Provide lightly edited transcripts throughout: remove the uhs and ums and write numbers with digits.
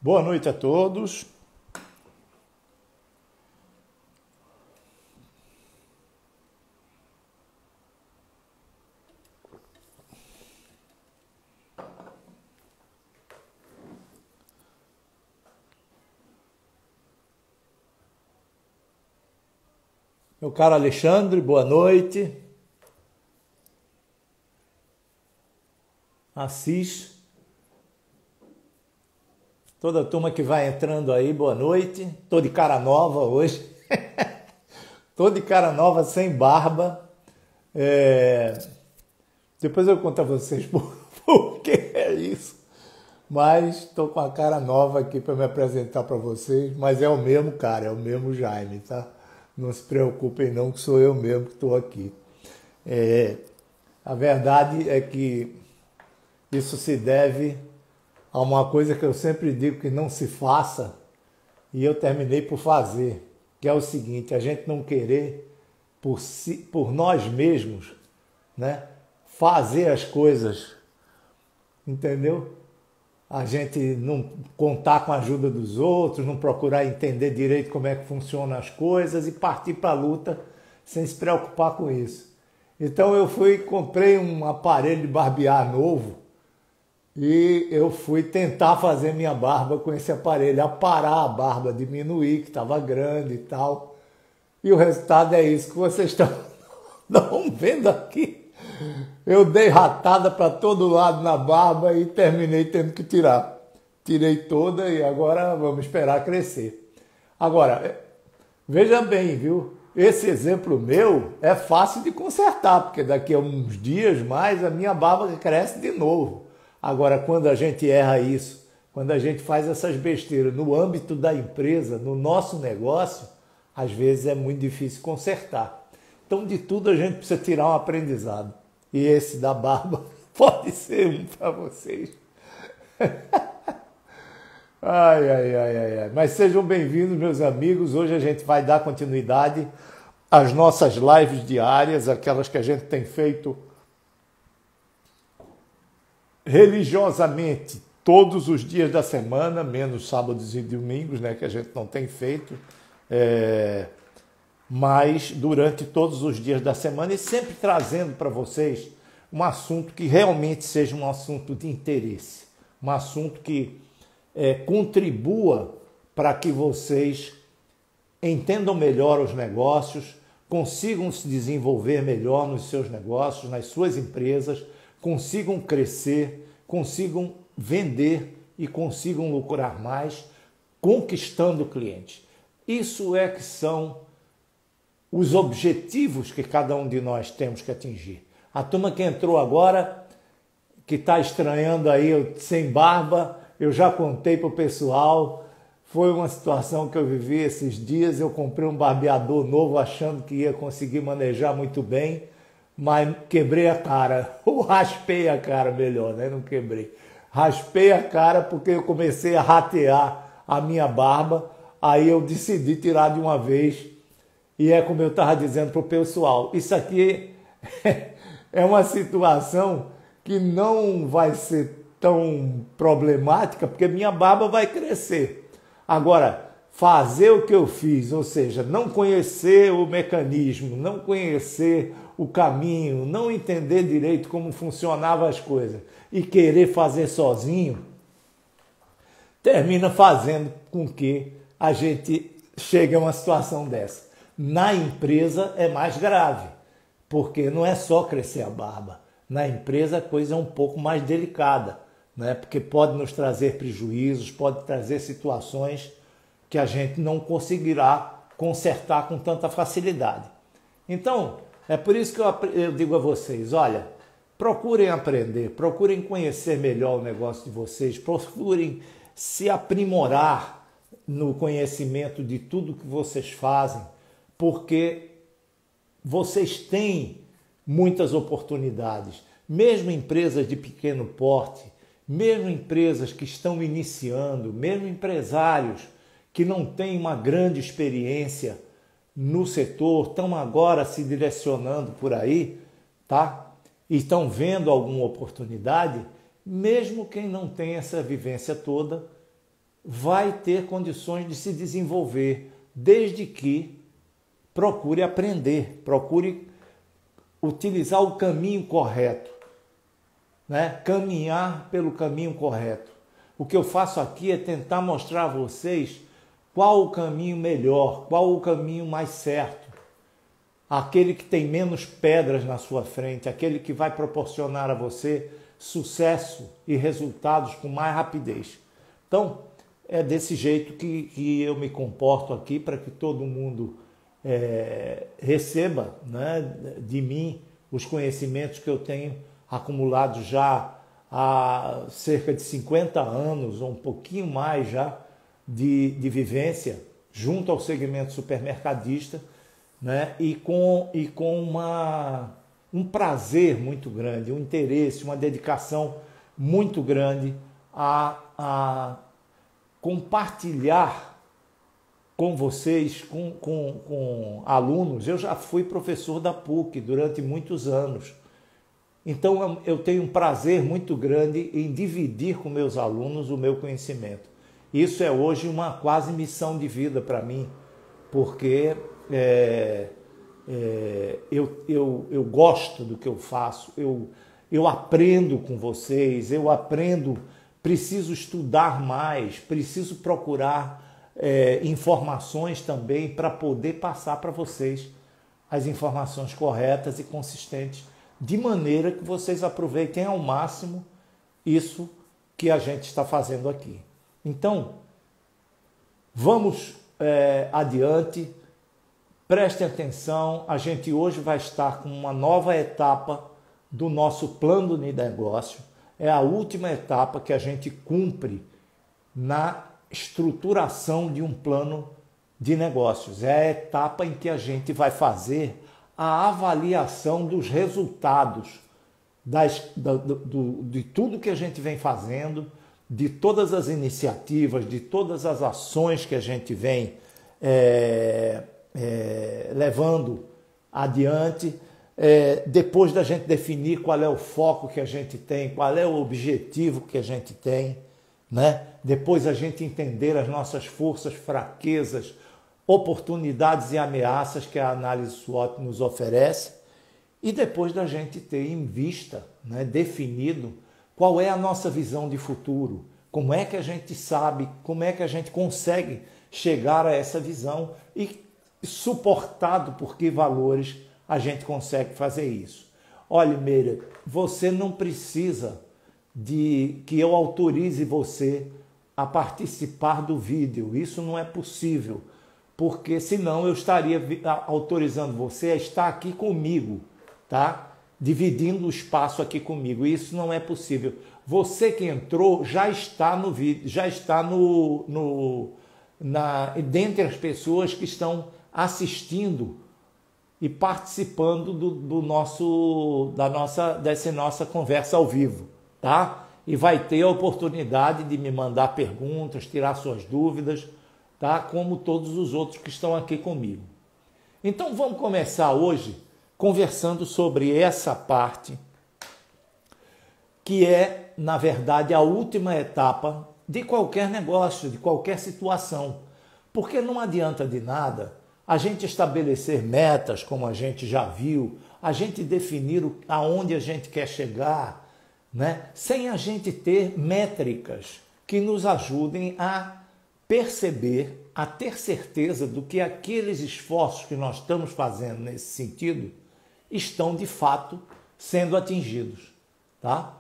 Boa noite a todos. Meu caro Alexandre, boa noite. Assis. Toda a turma que vai entrando aí, boa noite. Tô de cara nova hoje. Tô de cara nova, sem barba. Depois eu conto a vocês por que é isso. Mas tô com a cara nova aqui para me apresentar para vocês. Mas é o mesmo cara, é o mesmo Jaime, tá? Não se preocupem não, que sou eu mesmo que estou aqui. A verdade é que isso se deve a uma coisa que eu sempre digo que não se faça, e eu terminei por fazer, que é o seguinte: a gente não querer por nós mesmos, né, fazer as coisas, entendeu? A gente não contar com a ajuda dos outros, não procurar entender direito como é que funcionam as coisas e partir para a luta sem se preocupar com isso. Então eu comprei um aparelho de barbear novo e eu fui tentar fazer minha barba com esse aparelho, aparar a barba, diminuir, que estava grande e tal. E o resultado é isso que vocês estão vendo aqui. Eu dei ratada para todo lado na barba e terminei tendo que tirar. Tirei toda e agora vamos esperar crescer. Agora, veja bem, viu? Esse exemplo meu é fácil de consertar, porque daqui a uns dias mais a minha barba cresce de novo. Agora, quando a gente erra isso, quando a gente faz essas besteiras no âmbito da empresa, no nosso negócio, às vezes é muito difícil consertar. Então, de tudo a gente precisa tirar um aprendizado. E esse da barba pode ser um para vocês. Ai. Mas sejam bem-vindos, meus amigos. Hoje a gente vai dar continuidade às nossas lives diárias, aquelas que a gente tem feito religiosamente todos os dias da semana, menos sábados e domingos, né, que a gente não tem feito. Mas durante todos os dias da semana e sempre trazendo para vocês um assunto que realmente seja um assunto de interesse, um assunto que contribua para que vocês entendam melhor os negócios, consigam se desenvolver melhor nos seus negócios, nas suas empresas, consigam crescer, consigam vender e consigam lucrar mais, conquistando clientes. Isso é que são os objetivos que cada um de nós temos que atingir. A turma que entrou agora, que está estranhando aí eu sem barba, eu já contei para o pessoal, foi uma situação que eu vivi esses dias. Eu comprei um barbeador novo achando que ia conseguir manejar muito bem, mas quebrei a cara, ou raspei a cara melhor, né? Não quebrei. Raspei a cara porque eu comecei a ratear a minha barba, aí eu decidi tirar de uma vez. E é como eu estava dizendo para o pessoal, isso aqui é uma situação que não vai ser tão problemática, porque minha barba vai crescer. Agora, fazer o que eu fiz, ou seja, não conhecer o mecanismo, não conhecer o caminho, não entender direito como funcionavam as coisas e querer fazer sozinho, termina fazendo com que a gente chegue a uma situação dessa. Na empresa é mais grave, porque não é só crescer a barba. Na empresa a coisa é um pouco mais delicada, né? Porque pode nos trazer prejuízos, pode trazer situações que a gente não conseguirá consertar com tanta facilidade. Então, é por isso que eu digo a vocês, olha, procurem aprender, procurem conhecer melhor o negócio de vocês, procurem se aprimorar no conhecimento de tudo que vocês fazem, porque vocês têm muitas oportunidades, mesmo empresas de pequeno porte, mesmo empresas que estão iniciando, mesmo empresários que não têm uma grande experiência no setor, estão agora se direcionando por aí, tá? E estão vendo alguma oportunidade, mesmo quem não tem essa vivência toda, vai ter condições de se desenvolver, desde que procure aprender, procure utilizar o caminho correto, né? Caminhar pelo caminho correto. O que eu faço aqui é tentar mostrar a vocês qual o caminho melhor, qual o caminho mais certo, aquele que tem menos pedras na sua frente, aquele que vai proporcionar a você sucesso e resultados com mais rapidez. Então, é desse jeito que eu me comporto aqui, para que todo mundo receba, né, de mim os conhecimentos que eu tenho acumulados já há cerca de 50 anos, ou um pouquinho mais já, de vivência junto ao segmento supermercadista, né, e com um prazer muito grande, um interesse, uma dedicação muito grande a compartilhar com vocês, com alunos. Eu já fui professor da PUC durante muitos anos, então eu tenho um prazer muito grande em dividir com meus alunos o meu conhecimento. Isso é hoje uma quase missão de vida para mim, porque eu gosto do que eu faço, eu aprendo com vocês, eu aprendo, preciso estudar mais, preciso procurar informações também para poder passar para vocês as informações corretas e consistentes, de maneira que vocês aproveitem ao máximo isso que a gente está fazendo aqui. Então, vamos adiante, prestem atenção, a gente hoje vai estar com uma nova etapa do nosso plano de negócio. É a última etapa que a gente cumpre na estruturação de um plano de negócios. É a etapa em que a gente vai fazer a avaliação dos resultados de tudo que a gente vem fazendo, de todas as iniciativas, de todas as ações que a gente vem levando adiante, depois da gente definir qual é o foco que a gente tem, qual é o objetivo que a gente tem, né? Depois a gente entender as nossas forças, fraquezas, oportunidades e ameaças que a análise SWOT nos oferece, e depois da gente ter em vista, né, definido qual é a nossa visão de futuro, como é que a gente sabe, como é que a gente consegue chegar a essa visão e suportado por que valores a gente consegue fazer isso. Olha, Meira, você não precisa de que eu autorize você a participar do vídeo. Isso não é possível, porque senão eu estaria autorizando você a estar aqui comigo, tá? Dividindo o espaço aqui comigo. Isso não é possível. Você que entrou já está no vídeo, já está dentre as pessoas que estão assistindo e participando dessa nossa conversa ao vivo, tá? E vai ter a oportunidade de me mandar perguntas, tirar suas dúvidas, tá? Como todos os outros que estão aqui comigo. Então vamos começar hoje conversando sobre essa parte que é, na verdade, a última etapa de qualquer negócio, de qualquer situação. Porque não adianta de nada a gente estabelecer metas, como a gente já viu, a gente definir aonde a gente quer chegar, né? Sem a gente ter métricas que nos ajudem a perceber, a ter certeza do que aqueles esforços que nós estamos fazendo nesse sentido estão de fato sendo atingidos, tá?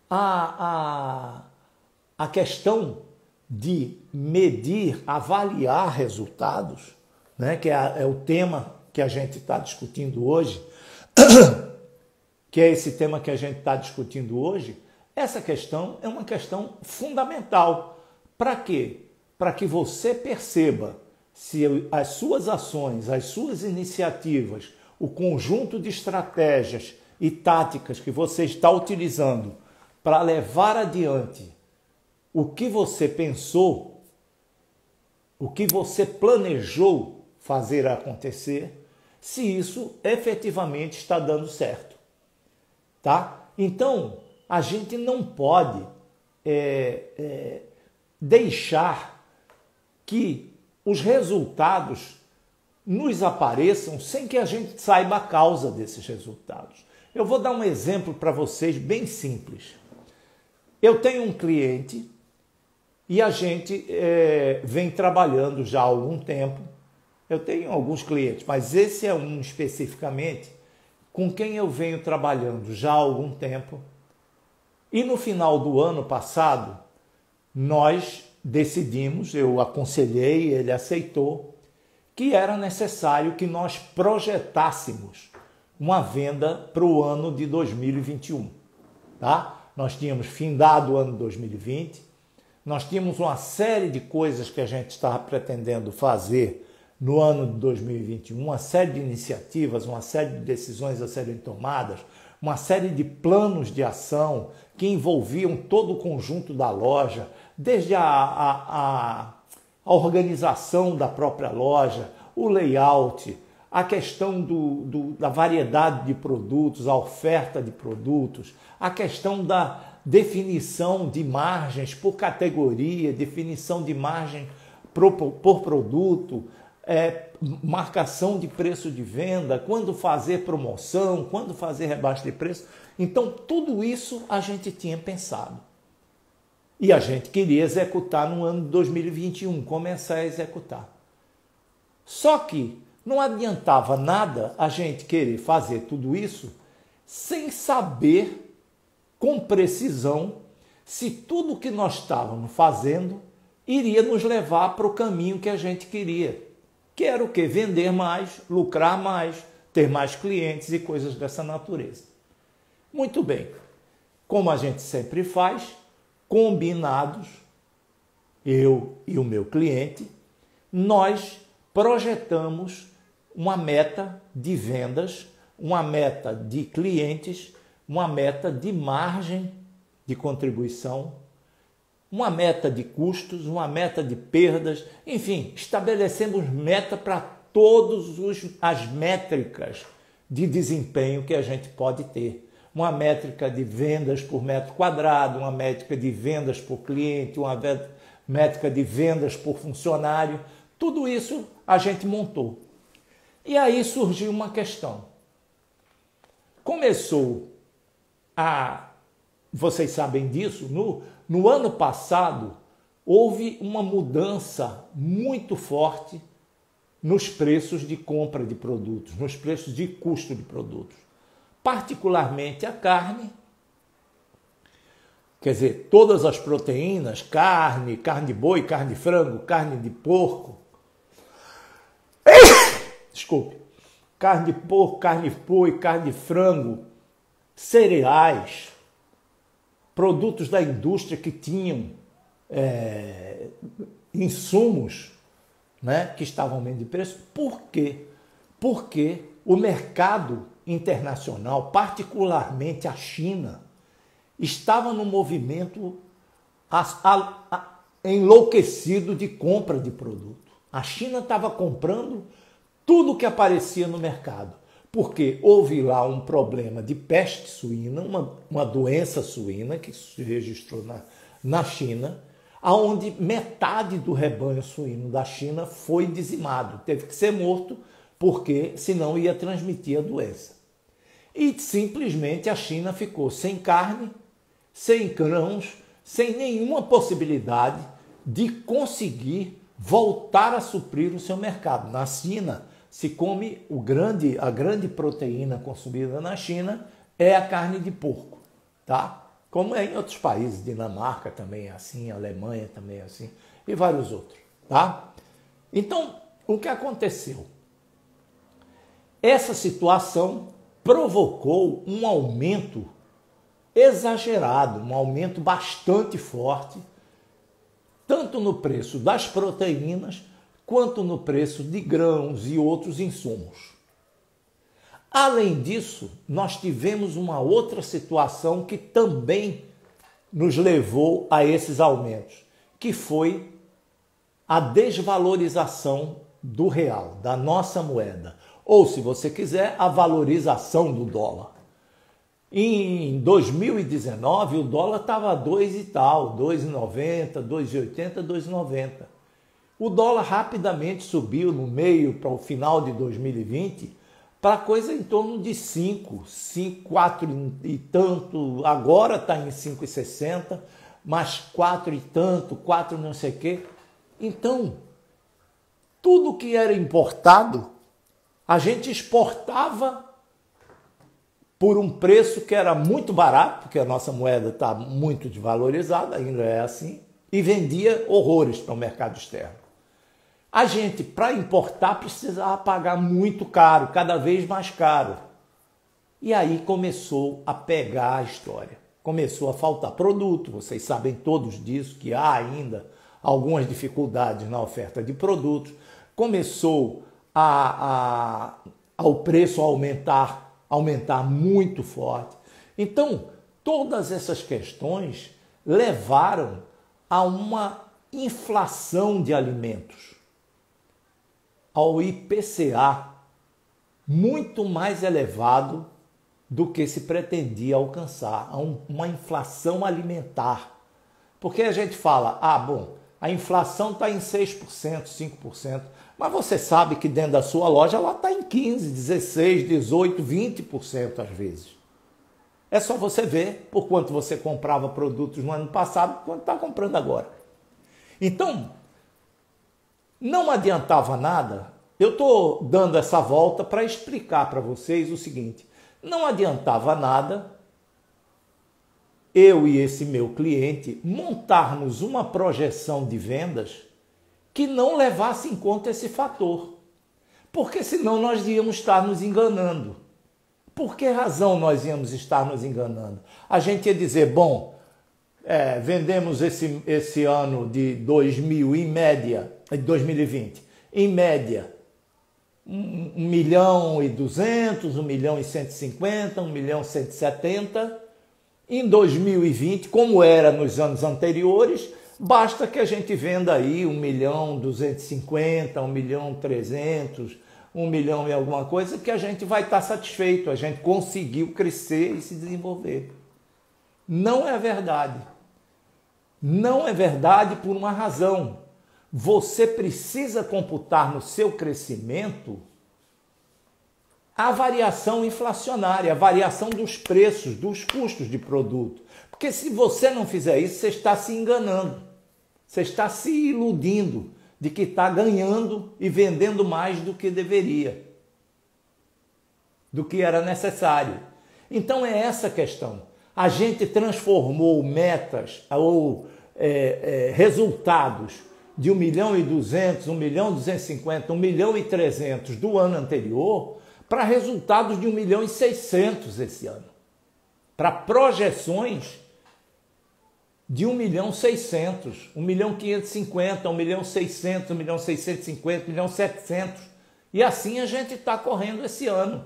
A questão de medir, avaliar resultados, né, que é o tema que a gente está discutindo hoje, que é esse tema que a gente está discutindo hoje, essa questão é uma questão fundamental. Para quê? Para que você perceba se as suas ações, as suas iniciativas, o conjunto de estratégias e táticas que você está utilizando para levar adiante o que você pensou, o que você planejou fazer acontecer, se isso efetivamente está dando certo, tá? Então, a gente não pode deixar que os resultados nos apareçam sem que a gente saiba a causa desses resultados. Eu vou dar um exemplo para vocês bem simples. Eu tenho um cliente e a gente vem trabalhando já há algum tempo. Eu tenho alguns clientes, mas esse é um especificamente com quem eu venho trabalhando já há algum tempo. E no final do ano passado, nós decidimos, eu aconselhei, ele aceitou, que era necessário que nós projetássemos uma venda para o ano de 2021. Tá? Nós tínhamos findado o ano de 2020, nós tínhamos uma série de coisas que a gente estava pretendendo fazer no ano de 2021, uma série de iniciativas, uma série de decisões a serem tomadas, uma série de planos de ação que envolviam todo o conjunto da loja, desde a organização da própria loja, o layout, a questão da variedade de produtos, a oferta de produtos, a questão da definição de margens por categoria, definição de margem por produto, marcação de preço de venda, quando fazer promoção, quando fazer rebaixa de preço. Então, tudo isso a gente tinha pensado. E a gente queria executar no ano de 2021, começar a executar. Só que não adiantava nada a gente querer fazer tudo isso sem saber com precisão se tudo que nós estávamos fazendo iria nos levar para o caminho que a gente queria. Que era o quê? Vender mais, lucrar mais, ter mais clientes e coisas dessa natureza. Muito bem. Como a gente sempre faz, combinados, eu e o meu cliente, nós projetamos uma meta de vendas, uma meta de clientes, uma meta de margem de contribuição, uma meta de custos, uma meta de perdas, enfim, estabelecemos meta para todas as métricas de desempenho que a gente pode ter. Uma métrica de vendas por metro quadrado, uma métrica de vendas por cliente, uma métrica de vendas por funcionário. Tudo isso a gente montou. E aí surgiu uma questão. Vocês sabem disso, no ano passado houve uma mudança muito forte nos preços de compra de produtos, nos preços de custo de produtos. Particularmente a carne, quer dizer, todas as proteínas, carne de boi, carne de frango, carne de porco, desculpe, carne de porco, carne de boi, carne de frango, cereais, produtos da indústria que tinham insumos, né, que estavam aumentando de preço. Por quê? Porque o mercado internacional, particularmente a China, estava no movimento enlouquecido de compra de produto. A China estava comprando tudo que aparecia no mercado, porque houve lá um problema de peste suína, uma doença suína que se registrou na China, onde metade do rebanho suíno da China foi dizimado, teve que ser morto, porque senão ia transmitir a doença. E simplesmente a China ficou sem carne, sem grãos, sem nenhuma possibilidade de conseguir voltar a suprir o seu mercado. Na China se come a grande proteína consumida na China é a carne de porco, tá? Como é em outros países, Dinamarca também é assim, Alemanha também é assim e vários outros, tá? Então, o que aconteceu? Essa situação provocou um aumento exagerado, um aumento bastante forte, tanto no preço das proteínas, quanto no preço de grãos e outros insumos. Além disso, nós tivemos uma outra situação que também nos levou a esses aumentos, que foi a desvalorização do real, da nossa moeda. Ou, se você quiser, a valorização do dólar. Em 2019 o dólar estava 2 e tal, 2,90, 2,80, 2,90. O dólar rapidamente subiu no meio para o final de 2020 para coisa em torno de 5, 4 e tanto, agora está em 5,60, mais 4 e tanto, 4 não sei o quê. Então, tudo que era importado, a gente exportava por um preço que era muito barato, porque a nossa moeda está muito desvalorizada, ainda é assim, e vendia horrores para o mercado externo. A gente, para importar, precisava pagar muito caro, cada vez mais caro. E aí começou a pegar a história. Começou a faltar produto, vocês sabem todos disso, que há ainda algumas dificuldades na oferta de produtos. Começou ao preço aumentar muito forte. Então, todas essas questões levaram a uma inflação de alimentos, ao IPCA muito mais elevado do que se pretendia alcançar, a uma inflação alimentar. Porque a gente fala, bom, a inflação está em 6%, 5%, mas você sabe que dentro da sua loja ela está em 15%, 16%, 18%, 20% às vezes. É só você ver por quanto você comprava produtos no ano passado e quanto está comprando agora. Então, não adiantava nada, eu estou dando essa volta para explicar para vocês o seguinte, não adiantava nada eu e esse meu cliente montarmos uma projeção de vendas que não levasse em conta esse fator, porque senão nós íamos estar nos enganando. Por que razão nós íamos estar nos enganando? A gente ia dizer, bom, vendemos esse ano de 2020, em média, 1.200.000, 1.150.000, 1.170.000. Em 2020, como era nos anos anteriores, basta que a gente venda aí 1.250.000, 1.300.000, 1 milhão e alguma coisa, que a gente vai estar satisfeito, a gente conseguiu crescer e se desenvolver. Não é verdade. Não é verdade por uma razão. Você precisa computar no seu crescimento a variação inflacionária, a variação dos preços, dos custos de produto. Porque se você não fizer isso, você está se enganando. Você está se iludindo de que está ganhando e vendendo mais do que deveria, do que era necessário. Então é essa a questão. A gente transformou metas ou resultados de 1.200.000, 1.250.000, 1.300.000 do ano anterior para resultados de 1.600.000 esse ano. Para projeções de 1.600.000, 1.550.000, 1.600.000, 1.650.000, 1.700.000. E assim a gente está correndo esse ano.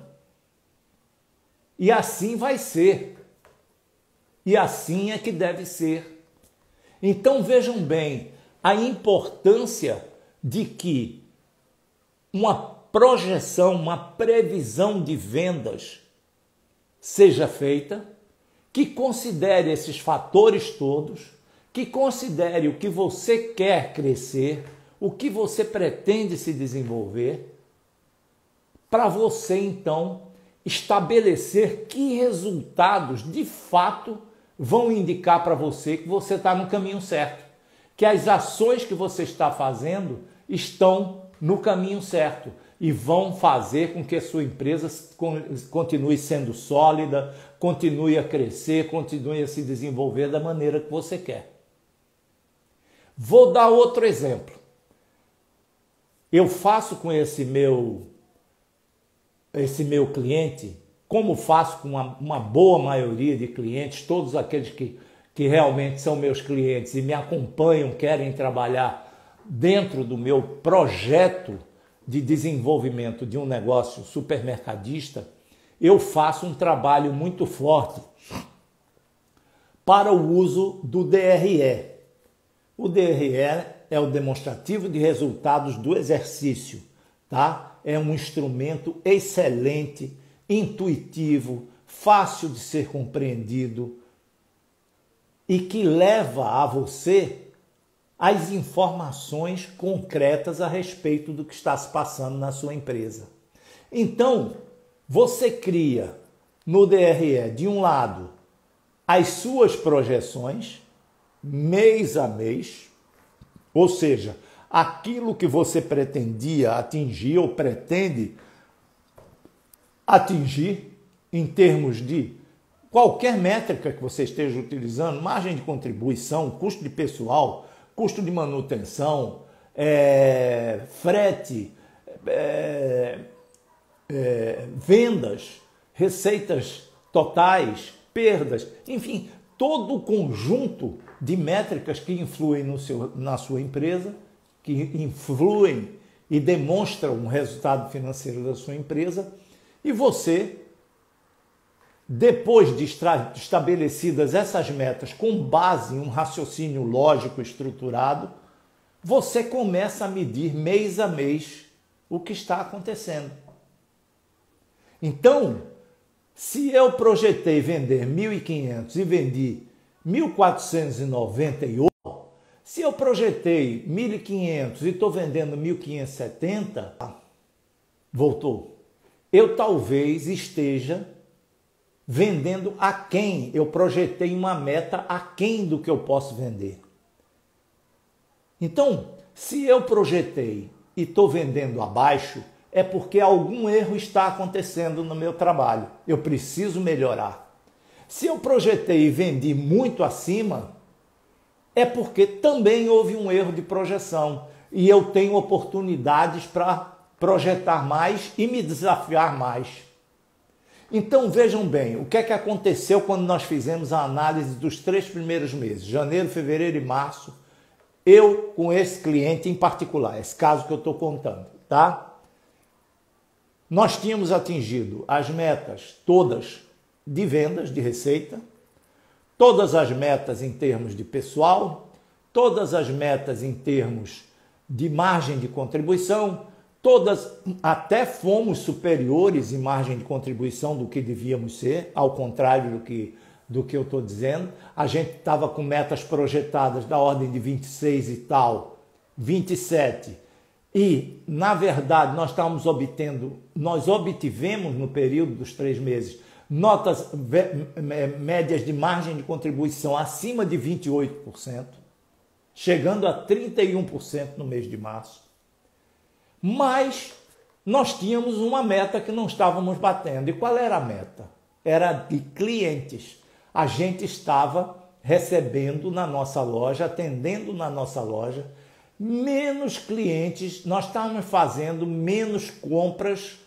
E assim vai ser. E assim é que deve ser. Então vejam bem a importância de que uma projeção, uma previsão de vendas seja feita, que considere esses fatores todos, que considere o que você quer crescer, o que você pretende se desenvolver, para você então estabelecer que resultados de fato vão indicar para você que você está no caminho certo, que as ações que você está fazendo estão no caminho certo e vão fazer com que a sua empresa continue sendo sólida, continue a crescer, continue a se desenvolver da maneira que você quer. Vou dar outro exemplo. Eu faço com esse meu cliente, como faço com uma boa maioria de clientes, todos aqueles que realmente são meus clientes e me acompanham, querem trabalhar dentro do meu projeto de desenvolvimento de um negócio supermercadista, eu faço um trabalho muito forte para o uso do DRE. O DRE é o demonstrativo de resultados do exercício, tá? É um instrumento excelente, intuitivo, fácil de ser compreendido e que leva a você as informações concretas a respeito do que está se passando na sua empresa. Então, você cria no DRE, de um lado, as suas projeções, mês a mês, ou seja, aquilo que você pretendia atingir ou pretende atingir em termos de qualquer métrica que você esteja utilizando, margem de contribuição, custo de pessoal, custo de manutenção, frete, vendas, receitas totais, perdas, enfim, todo o conjunto de métricas que influem na sua empresa, que influem e demonstram um resultado financeiro da sua empresa, e você, depois de estabelecidas essas metas com base em um raciocínio lógico estruturado, você começa a medir mês a mês o que está acontecendo. Então, se eu projetei vender 1.500 e vendi 1.498, se eu projetei 1.500 e estou vendendo 1.570, voltou. Eu talvez esteja vendendo aquém. Eu projetei uma meta aquém do que eu posso vender. Então, se eu projetei e estou vendendo abaixo, é porque algum erro está acontecendo no meu trabalho. Eu preciso melhorar. Se eu projetei e vendi muito acima, é porque também houve um erro de projeção e eu tenho oportunidades para projetar mais e me desafiar mais. Então vejam bem, o que é que aconteceu quando nós fizemos a análise dos 3 primeiros meses, janeiro, fevereiro e março, eu com esse cliente em particular, esse caso que eu estou contando, tá? Nós tínhamos atingido as metas todas de vendas, de receita, todas as metas em termos de pessoal, todas as metas em termos de margem de contribuição, todas, até fomos superiores em margem de contribuição do que devíamos ser, ao contrário do que eu estou dizendo. A gente estava com metas projetadas da ordem de 26 e tal, 27, e, na verdade, nós obtivemos no período dos 3 meses notas médias de margem de contribuição acima de 28%, chegando a 31% no mês de março. Mas nós tínhamos uma meta que não estávamos batendo. E qual era a meta? Era de clientes. A gente estava recebendo na nossa loja, atendendo na nossa loja, menos clientes, nós estávamos fazendo menos compras.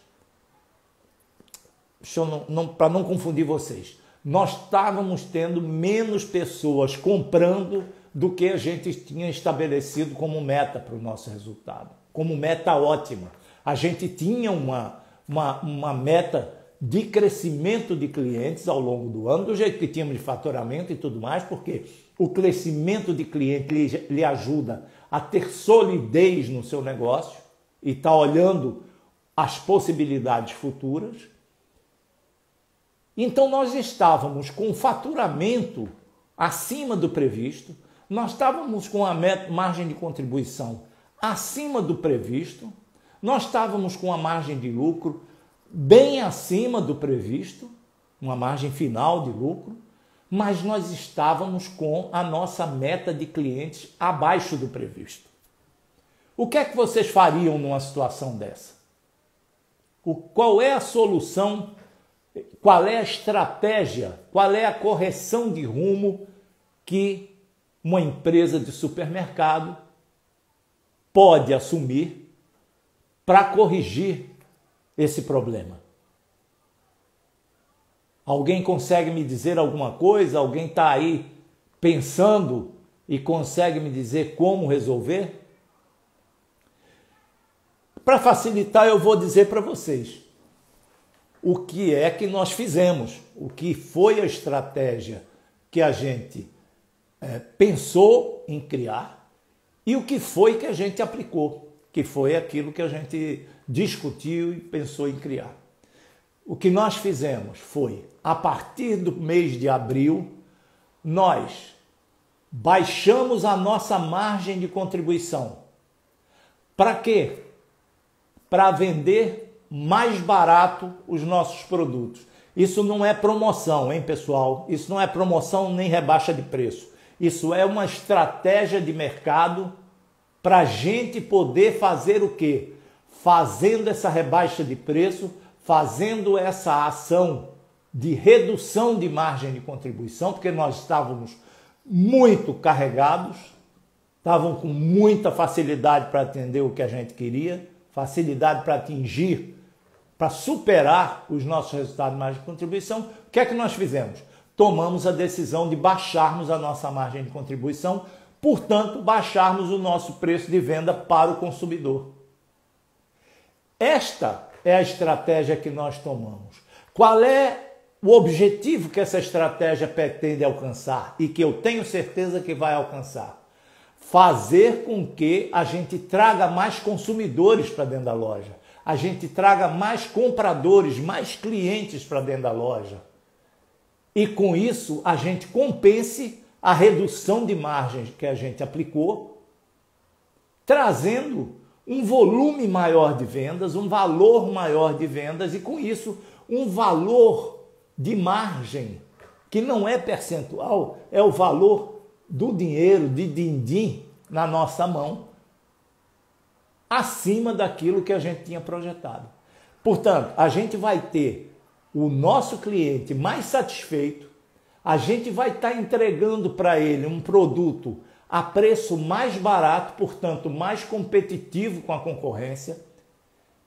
Para não confundir vocês, nós estávamos tendo menos pessoas comprando do que a gente tinha estabelecido como meta para o nosso resultado, como meta ótima. A gente tinha uma meta de crescimento de clientes ao longo do ano, do jeito que tínhamos de faturamento e tudo mais, porque o crescimento de cliente lhe ajuda a ter solidez no seu negócio e está olhando as possibilidades futuras. Então nós estávamos com o faturamento acima do previsto, nós estávamos com a margem de contribuição acima do previsto, nós estávamos com a margem de lucro bem acima do previsto, uma margem final de lucro, mas nós estávamos com a nossa meta de clientes abaixo do previsto. O que é que vocês fariam numa situação dessa? Qual é a solução? Qual é a estratégia, qual é a correção de rumo que uma empresa de supermercado pode assumir para corrigir esse problema? Alguém consegue me dizer alguma coisa? Alguém está aí pensando e consegue me dizer como resolver? Para facilitar, eu vou dizer para vocês o que é que nós fizemos, o que foi a estratégia que a gente pensou em criar e o que foi que a gente aplicou, que foi aquilo que a gente discutiu e pensou em criar. o que nós fizemos foi, a partir do mês de abril, nós baixamos a nossa margem de contribuição. Para quê? Para vender mais barato os nossos produtos. Isso não é promoção, hein, pessoal? Isso não é promoção nem rebaixa de preço. Isso é uma estratégia de mercado para a gente poder fazer o quê? Fazendo essa rebaixa de preço, fazendo essa ação de redução de margem de contribuição, porque nós estávamos muito carregados, estavam com muita facilidade para atender o que a gente queria, facilidade para atingir, para superar os nossos resultados de margem de contribuição. O que é que nós fizemos? Tomamos a decisão de baixarmos a nossa margem de contribuição, portanto, baixarmos o nosso preço de venda para o consumidor. Esta é a estratégia que nós tomamos. Qual é o objetivo que essa estratégia pretende alcançar e que eu tenho certeza que vai alcançar? Fazer com que a gente traga mais consumidores para dentro da loja, a gente traga mais compradores, mais clientes para dentro da loja. E com isso a gente compense a redução de margens que a gente aplicou, trazendo um volume maior de vendas, um valor maior de vendas e com isso um valor de margem que não é percentual, é o valor do dinheiro, de din-din na nossa mão, acima daquilo que a gente tinha projetado. Portanto, a gente vai ter o nosso cliente mais satisfeito, a gente vai estar entregando para ele um produto a preço mais barato, portanto, mais competitivo com a concorrência.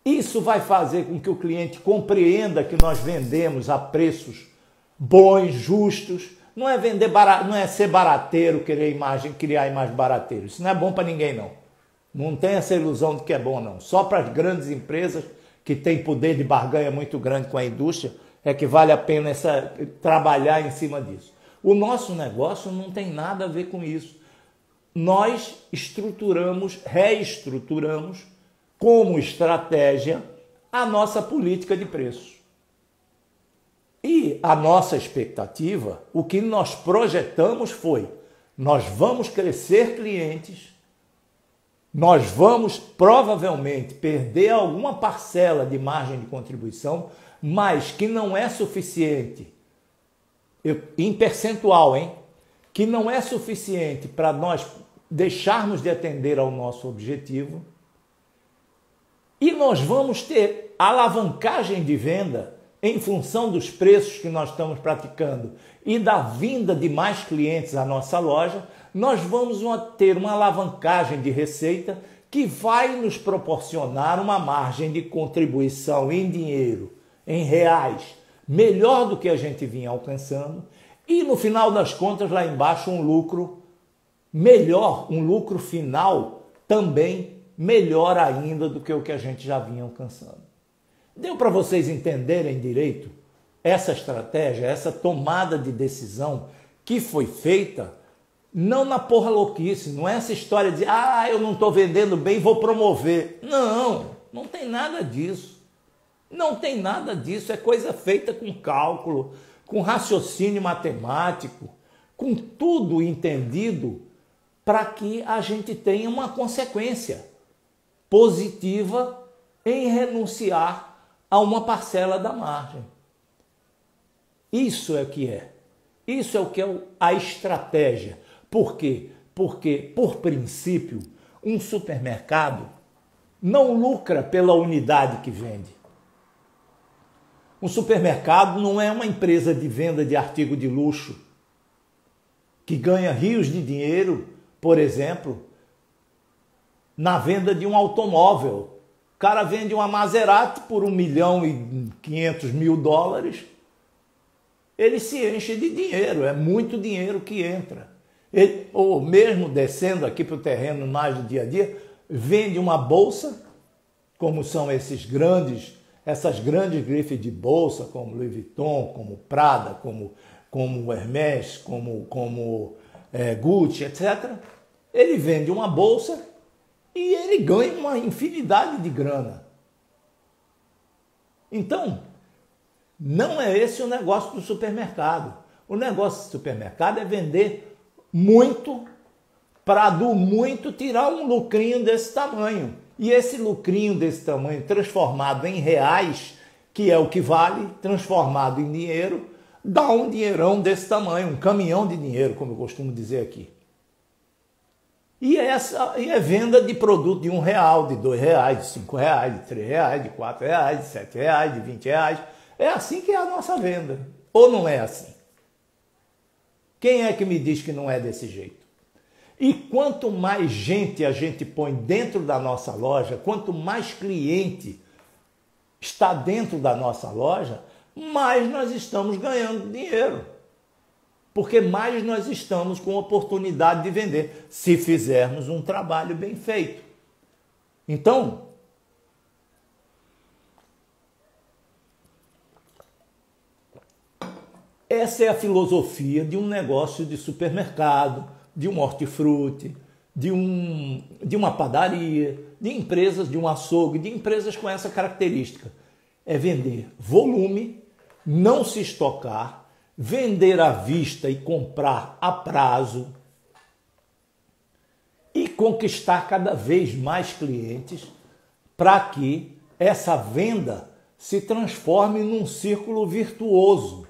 Isso vai fazer com que o cliente compreenda que nós vendemos a preços bons, justos. Não é vender barato, não é ser barateiro, criar imagem barateiro. Isso não é bom para ninguém, não. Não tem essa ilusão de que é bom, não. Só para as grandes empresas que têm poder de barganha muito grande com a indústria é que vale a pena trabalhar em cima disso. O nosso negócio não tem nada a ver com isso. Nós reestruturamos como estratégia a nossa política de preços. E a nossa expectativa, o que nós projetamos foi, nós vamos crescer clientes, nós vamos provavelmente perder alguma parcela de margem de contribuição, mas que não é suficiente, em percentual, hein? Que não é suficiente para nós deixarmos de atender ao nosso objetivo. E nós vamos ter alavancagem de venda em função dos preços que nós estamos praticando e da vinda de mais clientes à nossa loja, nós vamos ter uma alavancagem de receita que vai nos proporcionar uma margem de contribuição em dinheiro, em reais, melhor do que a gente vinha alcançando e no final das contas lá embaixo um lucro melhor, um lucro final também melhor ainda do que o que a gente já vinha alcançando. Deu para vocês entenderem direito essa estratégia, essa tomada de decisão que foi feita não na porra louquice, não é essa história de eu não estou vendendo bem, vou promover. Não, não tem nada disso. Não tem nada disso, é coisa feita com cálculo, com raciocínio matemático, com tudo entendido para que a gente tenha uma consequência positiva em renunciar a uma parcela da margem. Isso é o que é. Isso é o que é a estratégia. Por quê? Porque, por princípio, um supermercado não lucra pela unidade que vende. Um supermercado não é uma empresa de venda de artigo de luxo que ganha rios de dinheiro, por exemplo, na venda de um automóvel. O cara vende uma Maserati por $1.500.000, ele se enche de dinheiro, é muito dinheiro que entra. Ele, ou mesmo descendo aqui para o terreno mais do dia a dia, vende uma bolsa, como são essas grandes grifes de bolsa, como Louis Vuitton, como Prada, como Hermès, como Gucci, etc. Ele vende uma bolsa e ele ganha uma infinidade de grana. Então, Não é esse o negócio do supermercado. O negócio do supermercado é vender muito para do muito tirar um lucrinho desse tamanho. E esse lucrinho desse tamanho transformado em reais, que é o que vale, transformado em dinheiro, dá um dinheirão desse tamanho, um caminhão de dinheiro, como eu costumo dizer aqui. E é venda de produto de R$1, de R$2, de R$5, de R$3, de R$4, de R$7, de R$20. É assim que é a nossa venda. Ou não é assim? Quem é que me diz que não é desse jeito? E quanto mais gente a gente põe dentro da nossa loja, quanto mais cliente está dentro da nossa loja, mais nós estamos ganhando dinheiro. Porque mais nós estamos com oportunidade de vender, se fizermos um trabalho bem feito. Então, essa é a filosofia de um negócio de supermercado, de um hortifruti, de uma padaria, de empresas, de um açougue, de empresas com essa característica. É vender volume, não se estocar, vender à vista e comprar a prazo e conquistar cada vez mais clientes para que essa venda se transforme num círculo virtuoso.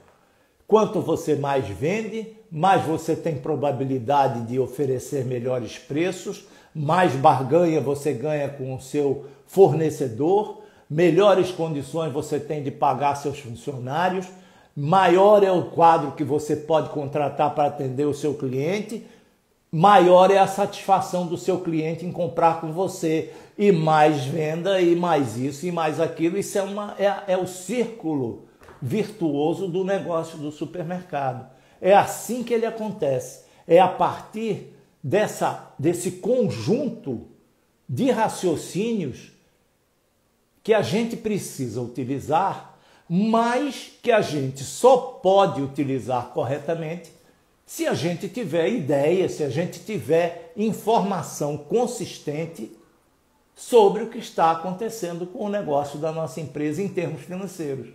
Quanto você mais vende, mais você tem probabilidade de oferecer melhores preços, mais barganha você ganha com o seu fornecedor, melhores condições você tem de pagar seus funcionários, maior é o quadro que você pode contratar para atender o seu cliente, maior é a satisfação do seu cliente em comprar com você, e mais venda, e mais isso, e mais aquilo. Isso é o círculo virtuoso do negócio do supermercado. É assim que ele acontece. É a partir desse conjunto de raciocínios que a gente precisa utilizar, mas que a gente só pode utilizar corretamente se a gente tiver ideia, se a gente tiver informação consistente sobre o que está acontecendo com o negócio da nossa empresa em termos financeiros.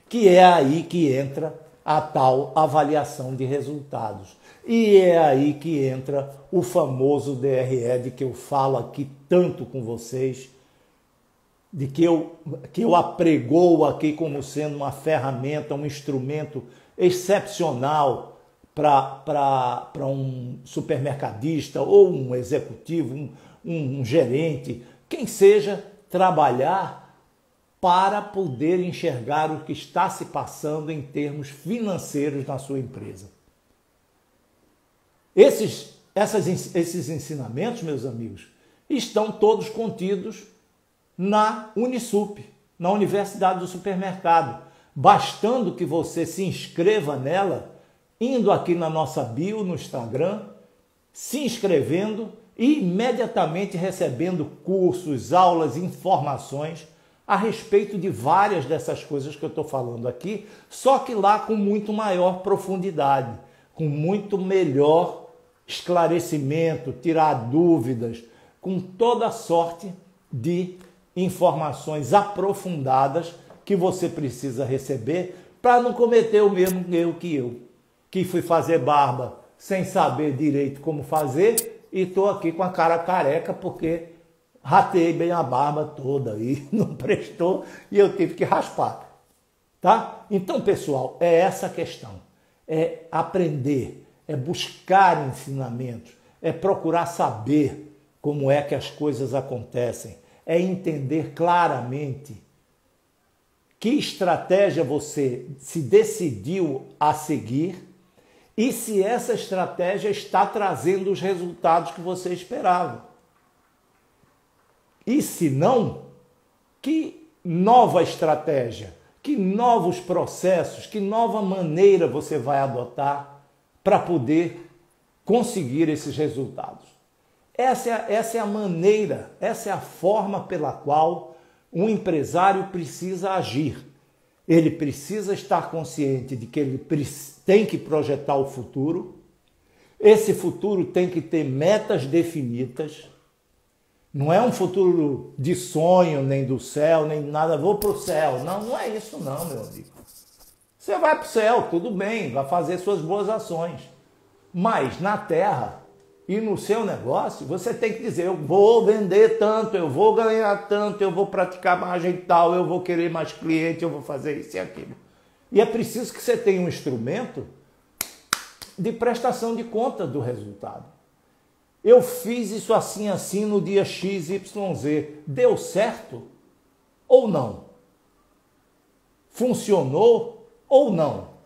Que é aí que entra a tal avaliação de resultados. E é aí que entra o famoso DRE de que eu falo aqui tanto com vocês, de que eu apregoo aqui como sendo uma ferramenta, um instrumento excepcional para um supermercadista ou um executivo, um gerente, quem seja, trabalhar para poder enxergar o que está se passando em termos financeiros na sua empresa. Esses ensinamentos, meus amigos, estão todos contidos na Unisup, na Universidade do Supermercado. Bastando que você se inscreva nela, indo aqui na nossa bio no Instagram, se inscrevendo e imediatamente recebendo cursos, aulas, informações a respeito de várias dessas coisas que eu estou falando aqui, só que lá com muito maior profundidade, com muito melhor esclarecimento, tirar dúvidas, com toda sorte de informações aprofundadas que você precisa receber para não cometer o mesmo erro que fui fazer barba sem saber direito como fazer e estou aqui com a cara careca porque ratei bem a barba toda e não prestou e eu tive que raspar, tá? Então, pessoal, é essa a questão. É aprender, é buscar ensinamentos, é procurar saber como é que as coisas acontecem, é entender claramente que estratégia você se decidiu a seguir e se essa estratégia está trazendo os resultados que você esperava. E se não, que nova estratégia, que novos processos, que nova maneira você vai adotar para poder conseguir esses resultados. Essa é a maneira, essa é a forma pela qual um empresário precisa agir. Ele precisa estar consciente de que ele tem que projetar o futuro, esse futuro tem que ter metas definidas, Não é um futuro de sonho, nem do céu, nem nada, vou para o céu. Não, não é isso não, meu amigo. Você vai para o céu, tudo bem, vai fazer suas boas ações. Mas na terra e no seu negócio, você tem que dizer, eu vou vender tanto, eu vou ganhar tanto, eu vou praticar margem tal, eu vou querer mais cliente, eu vou fazer isso e aquilo. E é preciso que você tenha um instrumento de prestação de conta do resultado. Eu fiz isso assim, assim, no dia XYZ. Deu certo ou não? Funcionou ou não?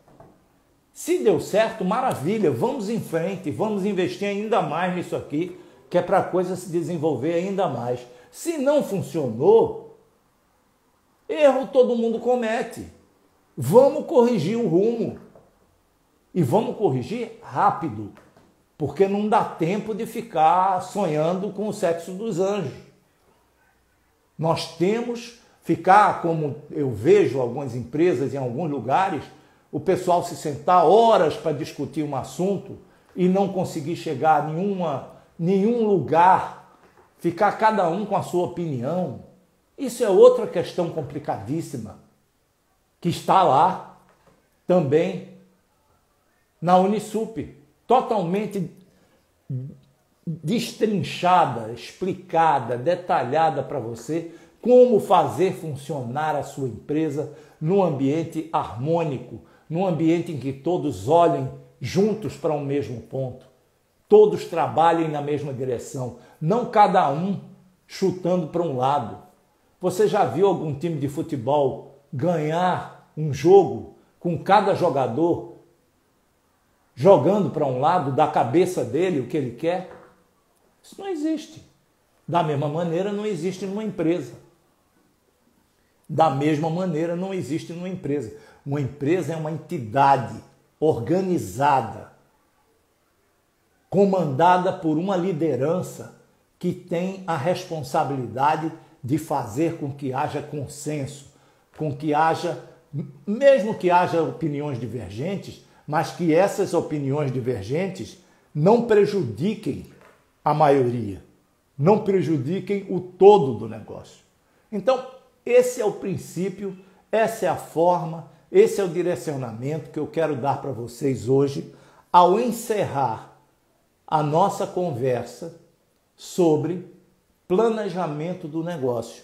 Se deu certo, maravilha, vamos em frente, vamos investir ainda mais nisso aqui, que é para a coisa se desenvolver ainda mais. Se não funcionou, erro todo mundo comete. Vamos corrigir o rumo. E vamos corrigir rápido, porque não dá tempo de ficar sonhando com o sexo dos anjos. Nós temos ficar, como eu vejo algumas empresas em alguns lugares, o pessoal se sentar horas para discutir um assunto e não conseguir chegar a nenhum lugar, ficar cada um com a sua opinião. Isso é outra questão complicadíssima, que está lá também na Unisup, totalmente destrinchada, explicada, detalhada para você como fazer funcionar a sua empresa num ambiente harmônico, num ambiente em que todos olhem juntos para um mesmo ponto, todos trabalhem na mesma direção, não cada um chutando para um lado. Você já viu algum time de futebol ganhar um jogo com cada jogador jogando para um lado, da cabeça dele, o que ele quer? Isso não existe. Da mesma maneira, não existe numa empresa. Da mesma maneira, não existe numa empresa. Uma empresa é uma entidade organizada, comandada por uma liderança que tem a responsabilidade de fazer com que haja consenso, com que haja, mesmo que haja opiniões divergentes, mas que essas opiniões divergentes não prejudiquem a maioria, não prejudiquem o todo do negócio. Então, esse é o princípio, essa é a forma, esse é o direcionamento que eu quero dar para vocês hoje, ao encerrar a nossa conversa sobre planejamento do negócio,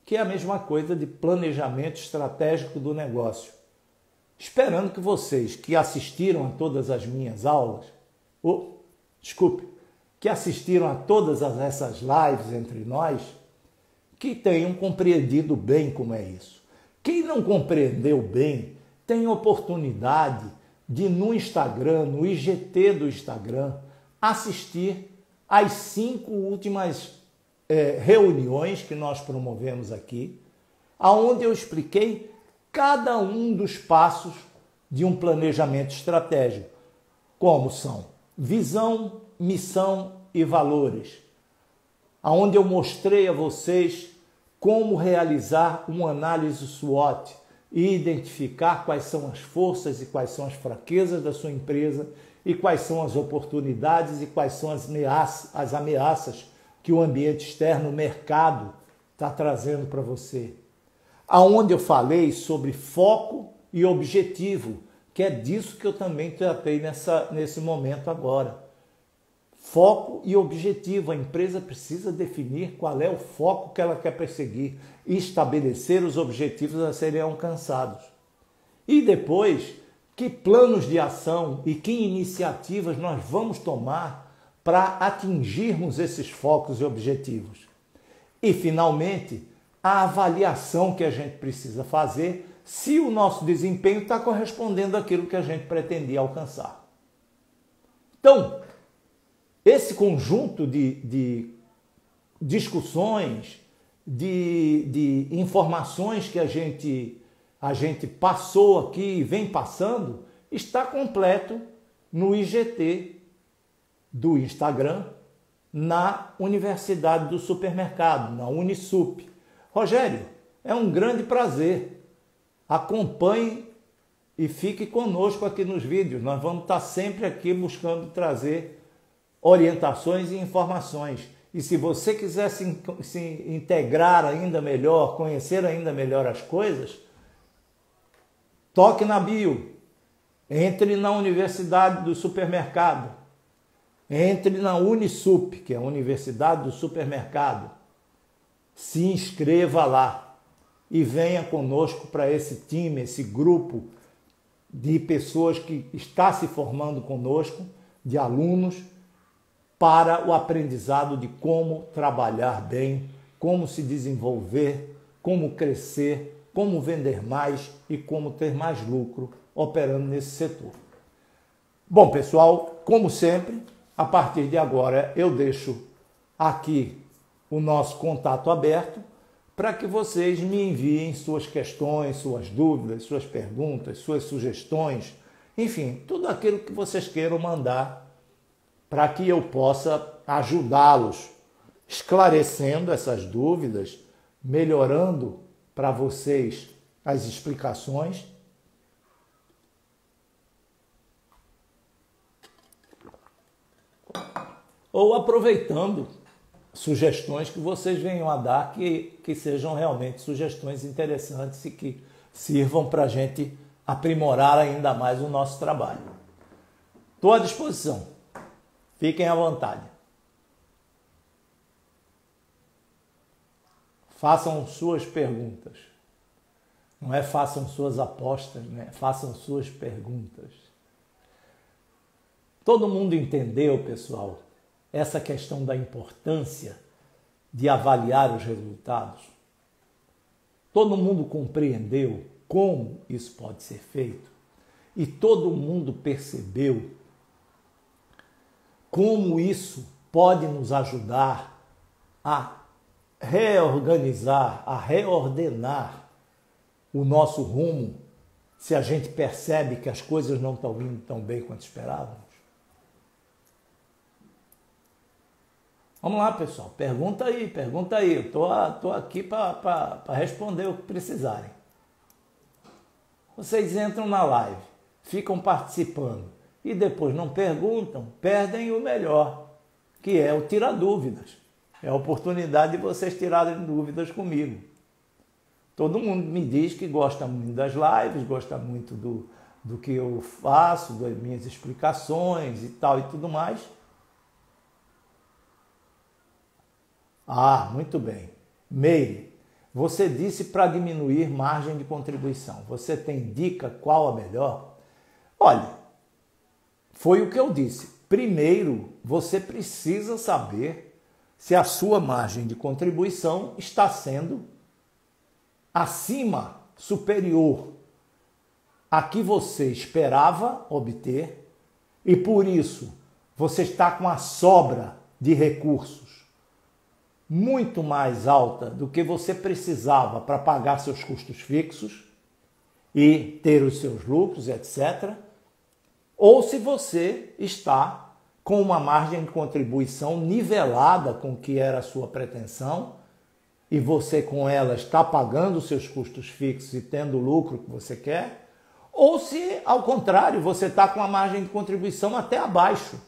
que é a mesma coisa de planejamento estratégico do negócio. Esperando que vocês que assistiram a todas as minhas aulas, que assistiram a todas essas lives entre nós, que tenham compreendido bem como é isso. Quem não compreendeu bem, tem oportunidade de no Instagram, no IGT do Instagram, assistir às 5 últimas reuniões que nós promovemos aqui, aonde eu expliquei cada um dos passos de um planejamento estratégico, como são visão, missão e valores, aonde eu mostrei a vocês como realizar uma análise SWOT e identificar quais são as forças e quais são as fraquezas da sua empresa e quais são as oportunidades e quais são as ameaças que o ambiente externo, o mercado, está trazendo para você. Aonde eu falei sobre foco e objetivo, que é disso que eu também tratei nesse momento agora. Foco e objetivo. A empresa precisa definir qual é o foco que ela quer perseguir e estabelecer os objetivos a serem alcançados. E depois, que planos de ação e que iniciativas nós vamos tomar para atingirmos esses focos e objetivos. E, finalmente, a avaliação que a gente precisa fazer se o nosso desempenho está correspondendo àquilo que a gente pretendia alcançar. Então, esse conjunto de discussões, de informações que a gente passou aqui e vem passando, está completo no IGT do Instagram, na Universidade do Supermercado, na Unisup. Rogério, é um grande prazer. Acompanhe e fique conosco aqui nos vídeos. Nós vamos estar sempre aqui buscando trazer orientações e informações. E se você quiser se integrar ainda melhor, conhecer ainda melhor as coisas, toque na bio, entre na Universidade do Supermercado, entre na Unisup, que é a Universidade do Supermercado, se inscreva lá e venha conosco para esse time, esse grupo de pessoas que está se formando conosco, de alunos, para o aprendizado de como trabalhar bem, como se desenvolver, como crescer, como vender mais e como ter mais lucro operando nesse setor. Bom, pessoal, como sempre, a partir de agora eu deixo aqui o nosso contato aberto para que vocês me enviem suas questões, suas dúvidas, suas perguntas, suas sugestões, enfim, tudo aquilo que vocês queiram mandar para que eu possa ajudá-los, esclarecendo essas dúvidas, melhorando para vocês as explicações. Ou aproveitando sugestões que vocês venham a dar que sejam realmente sugestões interessantes e que sirvam para a gente aprimorar ainda mais o nosso trabalho. Estou à disposição. Fiquem à vontade. Façam suas perguntas. Não é façam suas apostas, né? Façam suas perguntas. Todo mundo entendeu, pessoal, essa questão da importância de avaliar os resultados? Todo mundo compreendeu como isso pode ser feito? E todo mundo percebeu como isso pode nos ajudar a reorganizar, a reordenar o nosso rumo, se a gente percebe que as coisas não estão indo tão bem quanto esperávamos? Vamos lá, pessoal, pergunta aí. Eu tô aqui para responder o que precisarem. Vocês entram na live, ficam participando e depois não perguntam, perdem o melhor, que é o tirar dúvidas. É a oportunidade de vocês tirarem dúvidas comigo. Todo mundo me diz que gosta muito das lives, gosta muito do que eu faço, das minhas explicações e tal e tudo mais. Ah, muito bem. Meire, você disse para diminuir margem de contribuição. Você tem dica qual a melhor? Olha, foi o que eu disse. Primeiro, você precisa saber se a sua margem de contribuição está sendo acima, superior a que você esperava obter e por isso você está com a sobra de recursos muito mais alta do que você precisava para pagar seus custos fixos e ter os seus lucros, etc. Ou se você está com uma margem de contribuição nivelada com o que era a sua pretensão e você com ela está pagando os seus custos fixos e tendo o lucro que você quer, ou se, ao contrário, você está com a margem de contribuição até abaixo.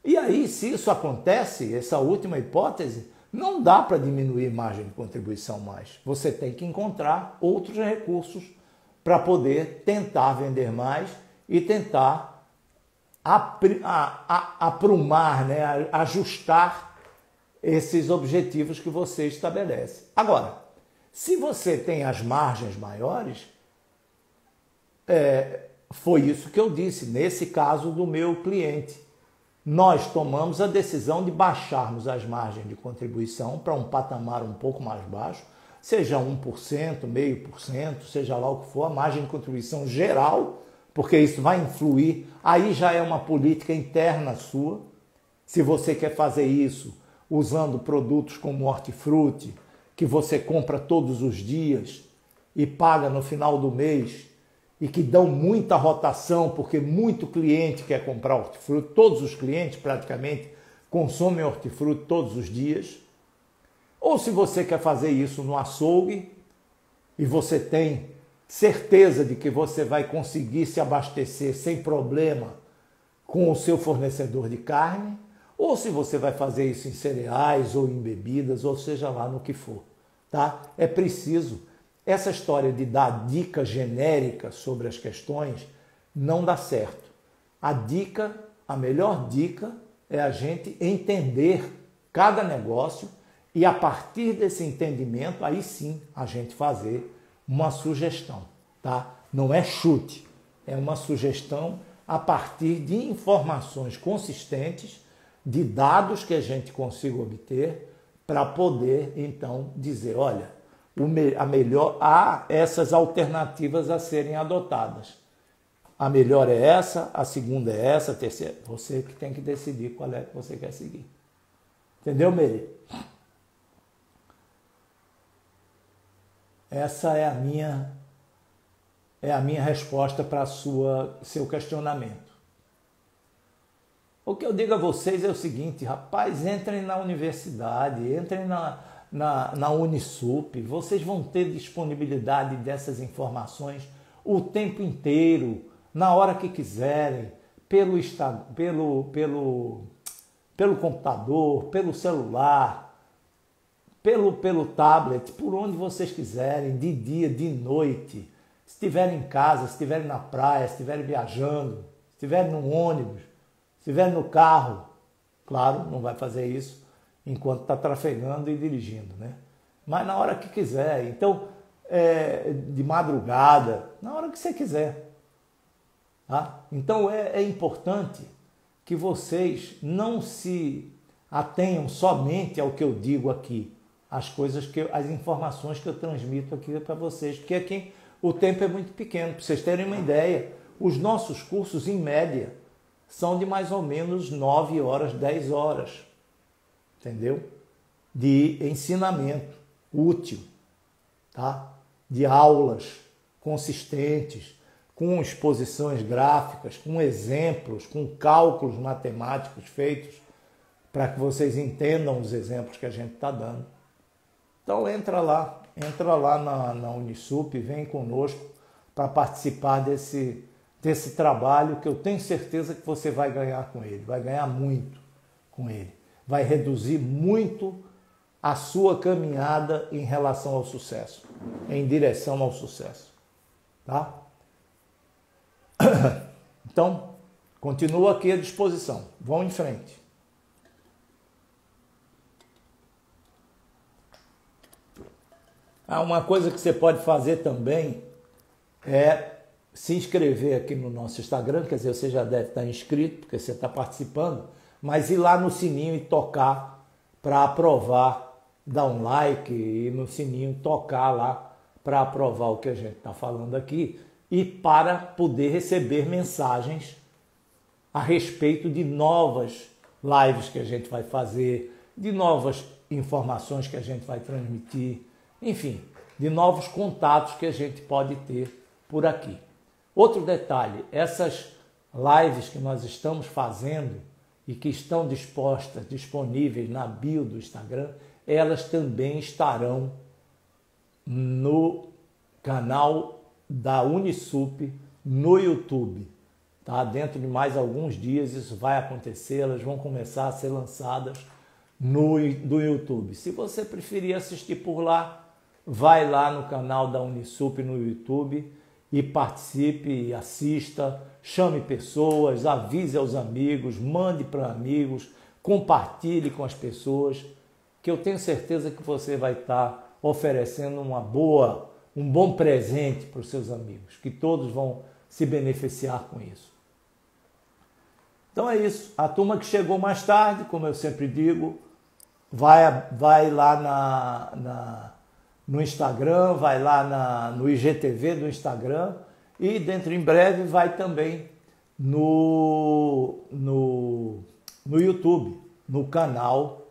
E aí, se isso acontece, essa última hipótese, não dá para diminuir margem de contribuição mais. Você tem que encontrar outros recursos para poder tentar vender mais e tentar aprumar, né? Ajustar esses objetivos que você estabelece. Agora, se você tem as margens maiores, foi isso que eu disse, nesse caso do meu cliente. Nós tomamos a decisão de baixarmos as margens de contribuição para um patamar um pouco mais baixo, seja 1%, 0,5%, seja lá o que for, a margem de contribuição geral, porque isso vai influir, aí já é uma política interna sua. Se você quer fazer isso usando produtos como hortifruti, que você compra todos os dias e paga no final do mês, e que dão muita rotação, porque muito cliente quer comprar hortifruti, todos os clientes praticamente consomem hortifruti todos os dias. Ou se você quer fazer isso no açougue e você tem certeza de que você vai conseguir se abastecer sem problema com o seu fornecedor de carne, ou se você vai fazer isso em cereais ou em bebidas, ou seja lá no que for, tá? É preciso, essa história de dar dica genérica sobre as questões não dá certo. A melhor dica é a gente entender cada negócio e a partir desse entendimento, aí sim, a gente fazer uma sugestão, tá? Não é chute, é uma sugestão a partir de informações consistentes, de dados que a gente consiga obter para poder, então, dizer, olha, há essas alternativas a serem adotadas. A melhor é essa, a segunda é essa, a terceira. Você que tem que decidir qual é que você quer seguir. Entendeu, Meri? Essa é a minha resposta para seu questionamento. O que eu digo a vocês é o seguinte, rapaz, entrem na universidade, entrem na Unisup, vocês vão ter disponibilidade dessas informações o tempo inteiro, na hora que quiserem, pelo computador, pelo celular, pelo tablet, por onde vocês quiserem, de dia, de noite, se estiverem em casa, se estiverem na praia, se estiverem viajando, se estiverem no ônibus, se estiverem no carro. Claro, não vai fazer isso enquanto está trafegando e dirigindo, né? Mas na hora que quiser. Então, de madrugada, na hora que você quiser. Tá? Então, é importante que vocês não se atenham somente ao que eu digo aqui, as informações que eu transmito aqui para vocês, porque aqui o tempo é muito pequeno. Para vocês terem uma ideia, os nossos cursos, em média, são de mais ou menos 9 horas, 10 horas, entendeu? De ensinamento útil, tá? De aulas consistentes, com exposições gráficas, com exemplos, com cálculos matemáticos feitos para que vocês entendam os exemplos que a gente está dando. Então entra lá na Unisup, vem conosco para participar desse trabalho que eu tenho certeza que você vai ganhar com ele, vai ganhar muito com ele, vai reduzir muito a sua caminhada em relação ao sucesso, em direção ao sucesso, tá? Então, continua aqui à disposição, vão em frente. Uma coisa que você pode fazer também é se inscrever aqui no nosso Instagram, quer dizer, você já deve estar inscrito, porque você está participando, mas ir lá no sininho e tocar para aprovar, dar um like e no sininho tocar lá para aprovar o que a gente está falando aqui e para poder receber mensagens a respeito de novas lives que a gente vai fazer, de novas informações que a gente vai transmitir, enfim, de novos contatos que a gente pode ter por aqui. Outro detalhe, essas lives que nós estamos fazendo e que estão disponíveis na bio do Instagram, elas também estarão no canal da Unisup no YouTube. Tá? Dentro de mais alguns dias isso vai acontecer, elas vão começar a ser lançadas no YouTube. Se você preferir assistir por lá, vai lá no canal da Unisup no YouTube e participe, assista, chame pessoas, avise aos amigos, mande para amigos, compartilhe com as pessoas, que eu tenho certeza que você vai estar oferecendo um bom presente para os seus amigos, que todos vão se beneficiar com isso. Então é isso. A turma que chegou mais tarde, como eu sempre digo, vai lá no Instagram, vai lá no IGTV do Instagram e dentro em breve vai também no YouTube, no canal,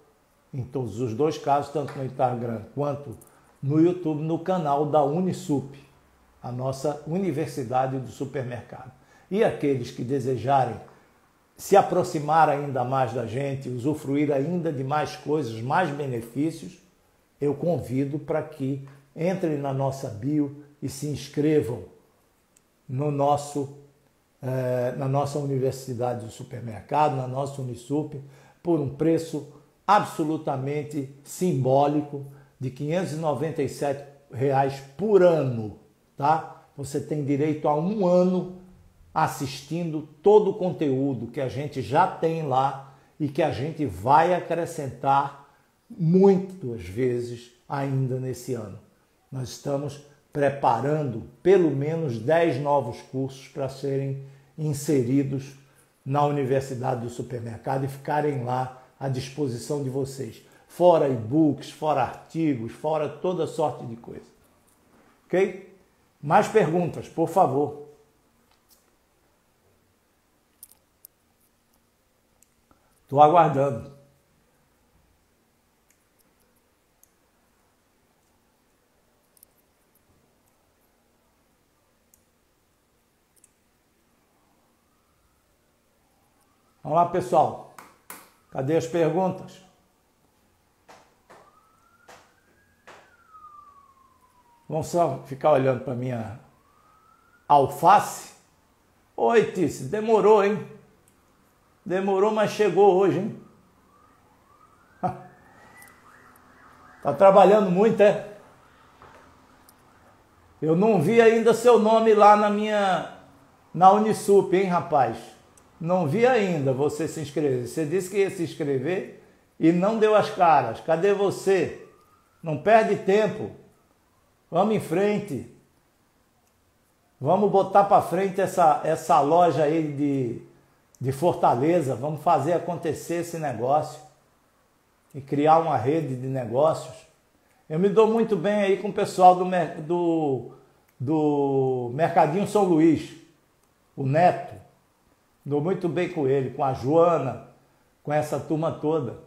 em todos os dois casos, tanto no Instagram quanto no YouTube, no canal da Unisup, a nossa Universidade do Supermercado. E aqueles que desejarem se aproximar ainda mais da gente, usufruir ainda de mais coisas, mais benefícios, eu convido para que entrem na nossa bio e se inscrevam na nossa Universidade do Supermercado, na nossa Unisup. por um preço absolutamente simbólico de R$ 597 por ano, tá? Você tem direito a um ano assistindo todo o conteúdo que a gente já tem lá e que a gente vai acrescentar muitas vezes ainda nesse ano. Nós estamos preparando pelo menos 10 novos cursos para serem inseridos na Universidade do Supermercado e ficarem lá à disposição de vocês. Fora e-books, fora artigos, fora toda sorte de coisa. Ok? Mais perguntas, por favor. Estou aguardando. Vamos lá, pessoal. Cadê as perguntas? Vamos só ficar olhando para minha alface? Oi, Tício, demorou, hein? Demorou, mas chegou hoje, hein? Tá trabalhando muito, é? Eu não vi ainda seu nome lá na Unisup, hein, rapaz? Não vi ainda você se inscrever. Você disse que ia se inscrever e não deu as caras. Cadê você? Não perde tempo. Vamos em frente. Vamos botar para frente essa loja aí de Fortaleza. Vamos fazer acontecer esse negócio e criar uma rede de negócios. Eu me dou muito bem aí com o pessoal do Mercadinho São Luís, o Neto. Dou muito bem com ele, com a Joana, com essa turma toda.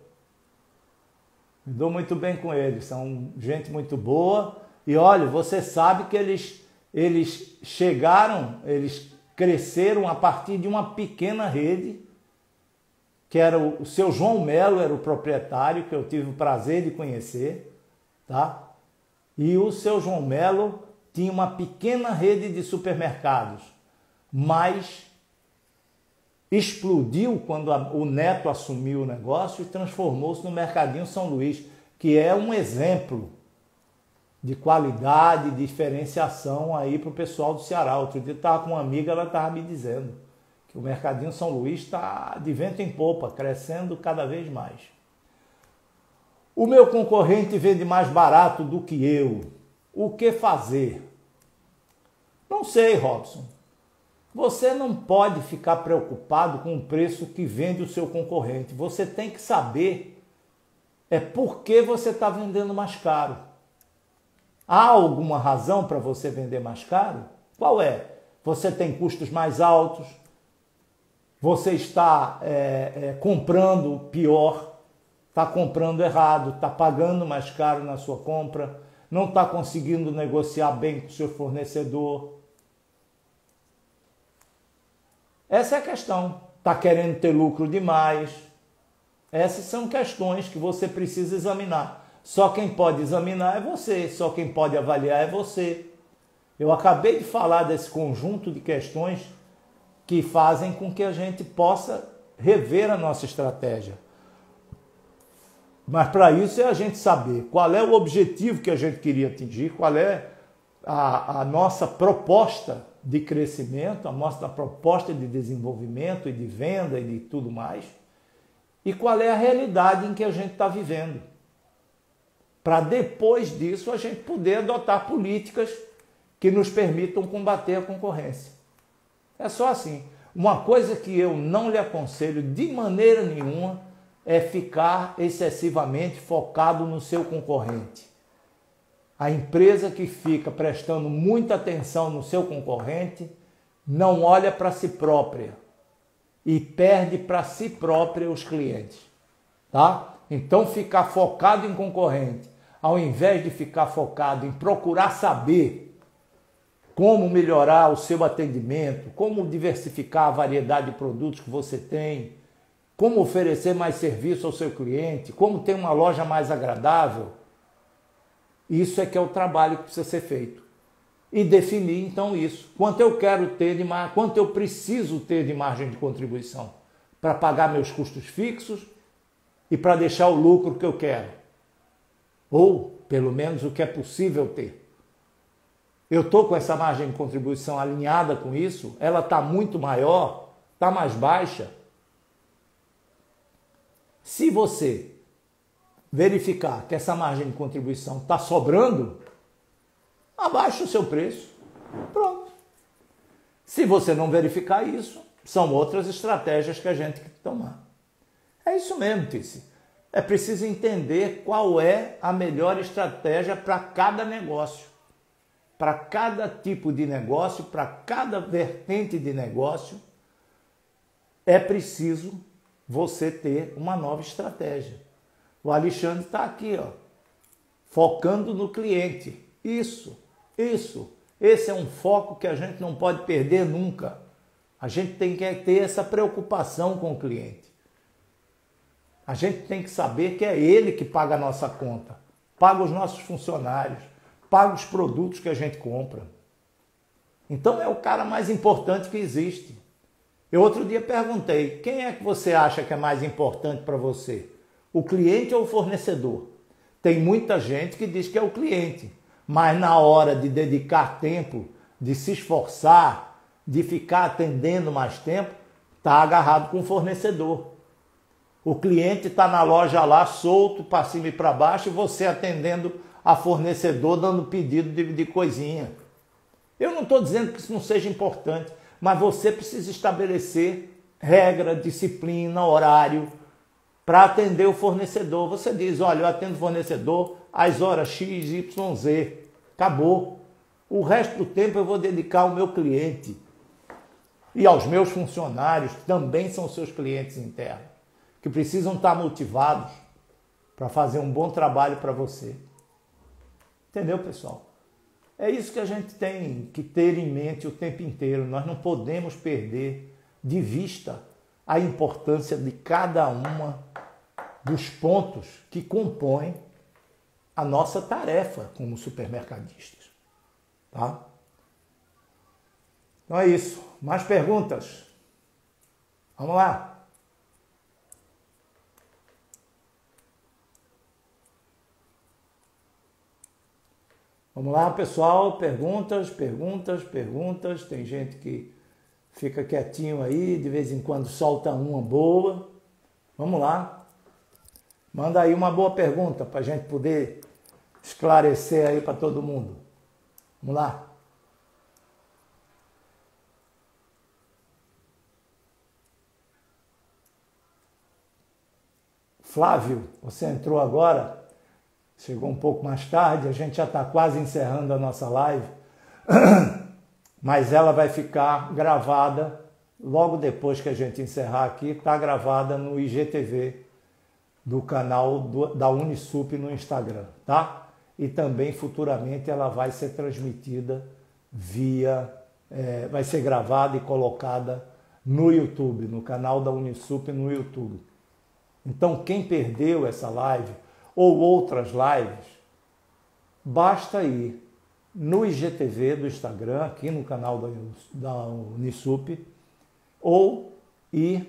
Me dou muito bem com eles, são gente muito boa. E olha, você sabe que eles cresceram a partir de uma pequena rede, que era o seu João Melo, era o proprietário, que eu tive o prazer de conhecer, tá? E o seu João Melo tinha uma pequena rede de supermercados, mas explodiu quando o Neto assumiu o negócio e transformou-se no Mercadinho São Luís, que é um exemplo de qualidade, de diferenciação aí para o pessoal do Ceará. Outro dia eu estava com uma amiga, ela estava me dizendo que o Mercadinho São Luís está de vento em popa, crescendo cada vez mais. O meu concorrente vende mais barato do que eu. O que fazer? Não sei, Robson. Você não pode ficar preocupado com o preço que vende o seu concorrente. Você tem que saber por que você está vendendo mais caro. Há alguma razão para você vender mais caro? Qual é? Você tem custos mais altos? Você está comprando pior? Está comprando errado? Está pagando mais caro na sua compra? Não está conseguindo negociar bem com o seu fornecedor? Essa é a questão. Está querendo ter lucro demais? Essas são questões que você precisa examinar. Só quem pode examinar é você, só quem pode avaliar é você. Eu acabei de falar desse conjunto de questões que fazem com que a gente possa rever a nossa estratégia. Mas para isso é a gente saber qual é o objetivo que a gente queria atingir, qual é a nossa proposta de crescimento, a nossa proposta de desenvolvimento e de venda e de tudo mais, e qual é a realidade em que a gente está vivendo. Para depois disso a gente poder adotar políticas que nos permitam combater a concorrência. É só assim. Uma coisa que eu não lhe aconselho de maneira nenhuma é ficar excessivamente focado no seu concorrente. A empresa que fica prestando muita atenção no seu concorrente não olha para si própria e perde para si própria os clientes, tá? Então ficar focado em concorrente, ao invés de ficar focado em procurar saber como melhorar o seu atendimento, como diversificar a variedade de produtos que você tem, como oferecer mais serviço ao seu cliente, como ter uma loja mais agradável, isso é que é o trabalho que precisa ser feito. E definir então isso. Quanto eu quero ter de quanto eu preciso ter de margem de contribuição para pagar meus custos fixos e para deixar o lucro que eu quero. Ou, pelo menos, o que é possível ter. Eu estou com essa margem de contribuição alinhada com isso? Ela está muito maior? Está mais baixa? Se você verificar que essa margem de contribuição está sobrando, abaixa o seu preço. Pronto. Se você não verificar isso, são outras estratégias que a gente tem que tomar. É isso mesmo, Tice. É preciso entender qual é a melhor estratégia para cada negócio. Para cada tipo de negócio, para cada vertente de negócio, é preciso você ter uma nova estratégia. O Alexandre está aqui, ó, focando no cliente. Isso. Esse é um foco que a gente não pode perder nunca. A gente tem que ter essa preocupação com o cliente. A gente tem que saber que é ele que paga a nossa conta, paga os nossos funcionários, paga os produtos que a gente compra. Então é o cara mais importante que existe. Eu outro dia perguntei, quem é que você acha que é mais importante para você? O cliente ou o fornecedor? Tem muita gente que diz que é o cliente, mas na hora de dedicar tempo, de se esforçar, de ficar atendendo mais tempo, está agarrado com o fornecedor. O cliente está na loja lá, solto, para cima e para baixo, e você atendendo a fornecedor, dando pedido de coisinha. Eu não estou dizendo que isso não seja importante, mas você precisa estabelecer regra, disciplina, horário, para atender o fornecedor. Você diz, olha, eu atendo o fornecedor às horas X, Y, Z. Acabou. O resto do tempo eu vou dedicar ao meu cliente e aos meus funcionários, que também são seus clientes internos, que precisam estar motivados para fazer um bom trabalho para você. Entendeu, pessoal? É isso que a gente tem que ter em mente o tempo inteiro. Nós não podemos perder de vista a importância de cada uma dos pontos que compõem a nossa tarefa como supermercadistas. Tá? Então é isso. Mais perguntas? Vamos lá. Vamos lá, pessoal. Perguntas. Tem gente que fica quietinho aí, de vez em quando solta uma boa. Vamos lá. Manda aí uma boa pergunta para a gente poder esclarecer aí para todo mundo. Vamos lá. Flávio, você entrou agora, chegou um pouco mais tarde, a gente já está quase encerrando a nossa live, mas ela vai ficar gravada logo depois que a gente encerrar aqui, está gravada no IGTV do canal da Unisup no Instagram, tá? E também futuramente ela vai ser transmitida vai ser gravada e colocada no YouTube, no canal da Unisup no YouTube. Então quem perdeu essa live ou outras lives, basta ir no IGTV do Instagram, aqui no canal da Unisup, ou ir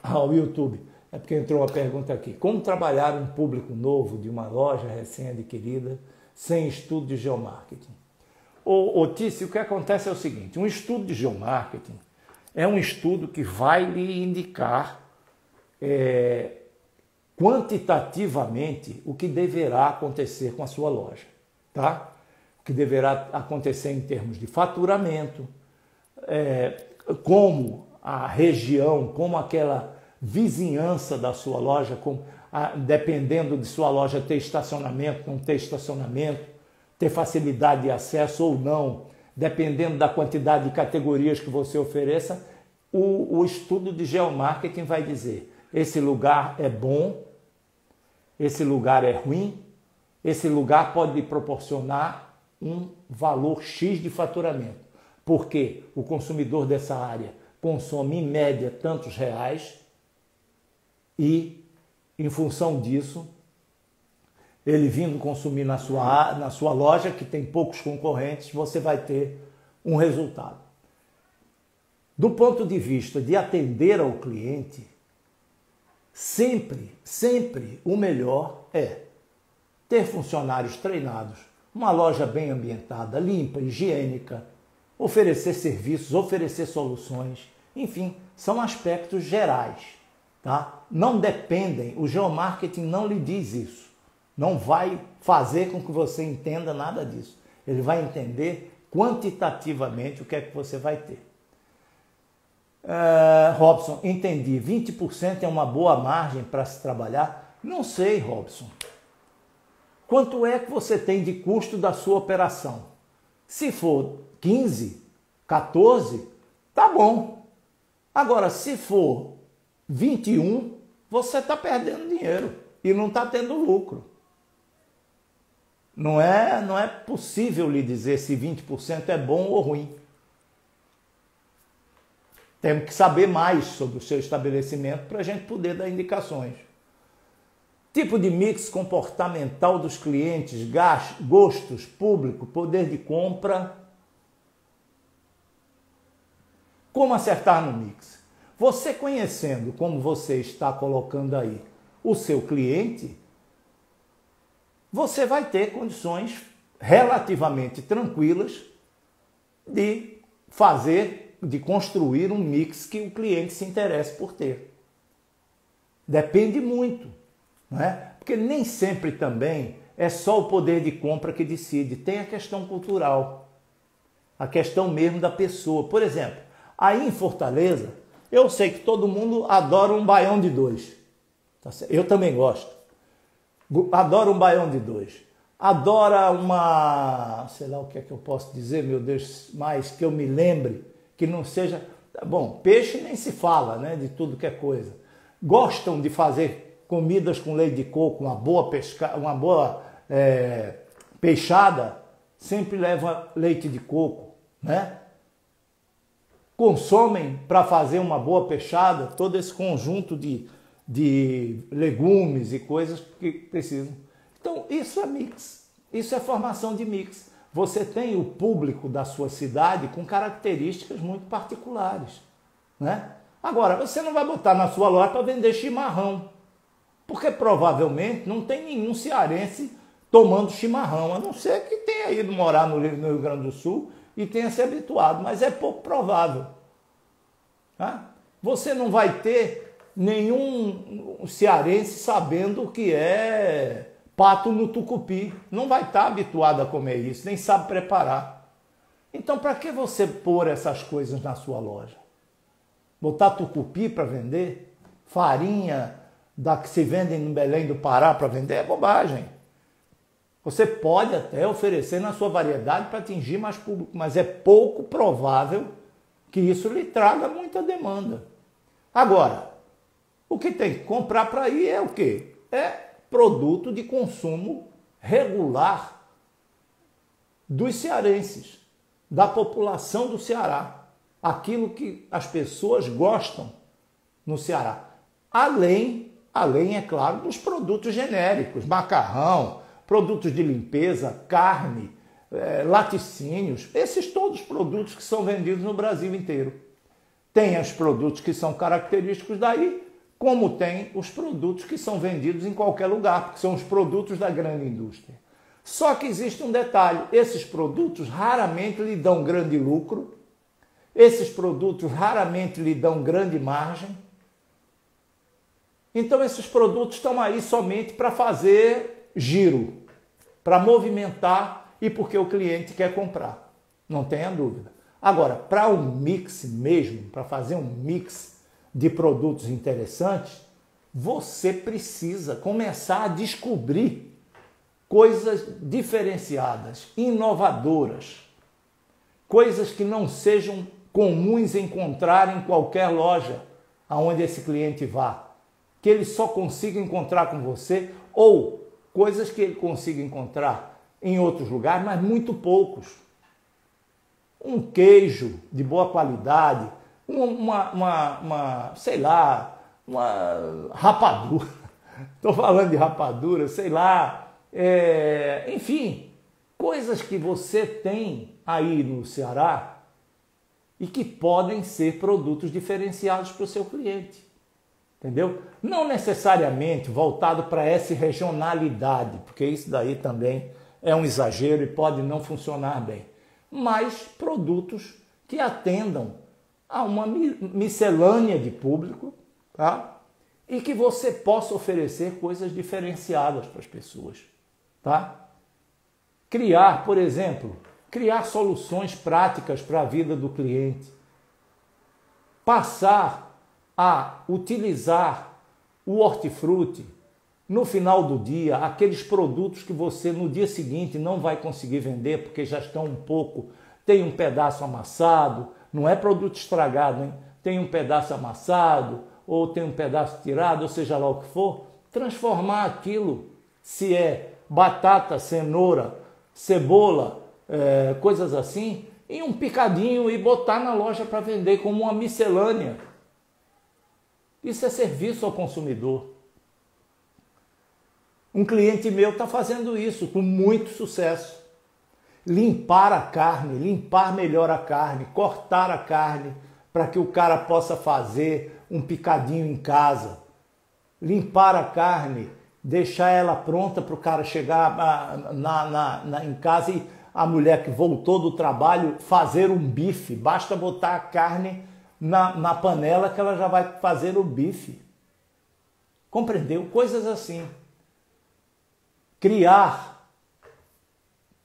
ao YouTube. É porque entrou uma pergunta aqui. Como trabalhar um público novo de uma loja recém-adquirida sem estudo de geomarketing? Tício, o que acontece é o seguinte, um estudo de geomarketing é um estudo que vai lhe indicar quantitativamente o que deverá acontecer com a sua loja, tá? O que deverá acontecer em termos de faturamento, como a região, como aquela vizinhança da sua loja, dependendo de sua loja ter estacionamento, não ter estacionamento, ter facilidade de acesso ou não, dependendo da quantidade de categorias que você ofereça, o estudo de geomarketing vai dizer, esse lugar é bom, esse lugar é ruim, esse lugar pode lhe proporcionar um valor X de faturamento, porque o consumidor dessa área consome em média tantos reais e, em função disso, ele vindo consumir na sua loja, que tem poucos concorrentes, você vai ter um resultado. Do ponto de vista de atender ao cliente, sempre o melhor é ter funcionários treinados, uma loja bem ambientada, limpa, higiênica, oferecer serviços, oferecer soluções, enfim, são aspectos gerais, tá? Não dependem, o geomarketing não lhe diz isso, não vai fazer com que você entenda nada disso, ele vai entender quantitativamente o que é que você vai ter. Robson, entendi, 20% é uma boa margem para se trabalhar? Não sei, Robson. Quanto é que você tem de custo da sua operação? Se for 15, 14, tá bom. Agora, se for 21, você está perdendo dinheiro e não está tendo lucro. Não é possível lhe dizer se 20% é bom ou ruim. Temos que saber mais sobre o seu estabelecimento para a gente poder dar indicações. Tipo de mix comportamental dos clientes, gostos, público, poder de compra. Como acertar no mix? Você conhecendo como você está colocando aí o seu cliente, você vai ter condições relativamente tranquilas de de construir um mix que o cliente se interesse por ter. Depende muito, não é? Porque nem sempre também é só o poder de compra que decide, tem a questão cultural, a questão mesmo da pessoa. Por exemplo, aí em Fortaleza, eu sei que todo mundo adora um baião de dois. Eu também gosto. Adoro um baião de dois. Adora uma, sei lá o que é que eu posso dizer, meu Deus, mais que eu me lembre, que não seja... Bom, peixe nem se fala, né, de tudo que é coisa. Gostam de fazer comidas com leite de coco, uma boa peixada, sempre leva leite de coco, né? Consomem para fazer uma boa peixada todo esse conjunto de legumes e coisas que precisam. Então, isso é mix, isso é formação de mix. Você tem o público da sua cidade com características muito particulares, né? Agora, você não vai botar na sua loja para vender chimarrão, porque provavelmente não tem nenhum cearense tomando chimarrão, a não ser que tenha ido morar no Rio Grande do Sul e tenha se habituado, mas é pouco provável. Tá? Você não vai ter nenhum cearense sabendo o que é pato no tucupi, não vai estar habituado a comer isso, nem sabe preparar. Então, para que você pôr essas coisas na sua loja? Botar tucupi para vender? Farinha da que se vende no Belém do Pará para vender? É bobagem. Você pode até oferecer na sua variedade para atingir mais público, mas é pouco provável que isso lhe traga muita demanda. Agora, o que tem que comprar para ir é o quê? É produto de consumo regular dos cearenses, da população do Ceará. Aquilo que as pessoas gostam no Ceará. Além, é claro, dos produtos genéricos, macarrão, produtos de limpeza, carne, laticínios, esses todos os produtos que são vendidos no Brasil inteiro. Tem os produtos que são característicos daí, como tem os produtos que são vendidos em qualquer lugar, porque são os produtos da grande indústria. Só que existe um detalhe, esses produtos raramente lhe dão grande lucro, esses produtos raramente lhe dão grande margem, então esses produtos estão aí somente para fazer giro, para movimentar e porque o cliente quer comprar, não tenha dúvida. Agora, para um mix mesmo, para fazer um mix de produtos interessantes, você precisa começar a descobrir coisas diferenciadas, inovadoras, coisas que não sejam comuns encontrar em qualquer loja aonde esse cliente vá, que ele só consiga encontrar com você, ou coisas que ele consiga encontrar em outros lugares, mas muito poucos. Um queijo de boa qualidade, sei lá, uma rapadura. Estou falando de rapadura, sei lá. Enfim, coisas que você tem aí no Ceará e que podem ser produtos diferenciados para o seu cliente. Entendeu? Não necessariamente voltado para essa regionalidade, porque isso daí também é um exagero e pode não funcionar bem. Mas produtos que atendam a uma miscelânea de público, tá? E que você possa oferecer coisas diferenciadas para as pessoas, tá? Criar, por exemplo, criar soluções práticas para a vida do cliente. Passar a utilizar o hortifruti no final do dia, aqueles produtos que você no dia seguinte não vai conseguir vender porque já estão tem um pedaço amassado, não é produto estragado, hein? Tem um pedaço amassado ou tem um pedaço tirado, ou seja lá o que for, transformar aquilo, se é batata, cenoura, cebola, coisas assim, em um picadinho e botar na loja para vender como uma miscelânea. Isso é serviço ao consumidor. Um cliente meu está fazendo isso com muito sucesso. Limpar a carne, limpar melhor a carne, cortar a carne para que o cara possa fazer um picadinho em casa. Limpar a carne, deixar ela pronta para o cara chegar em casa e a mulher que voltou do trabalho fazer um bife. Basta botar a carne na panela que ela já vai fazer o bife. Compreendeu? Coisas assim. Criar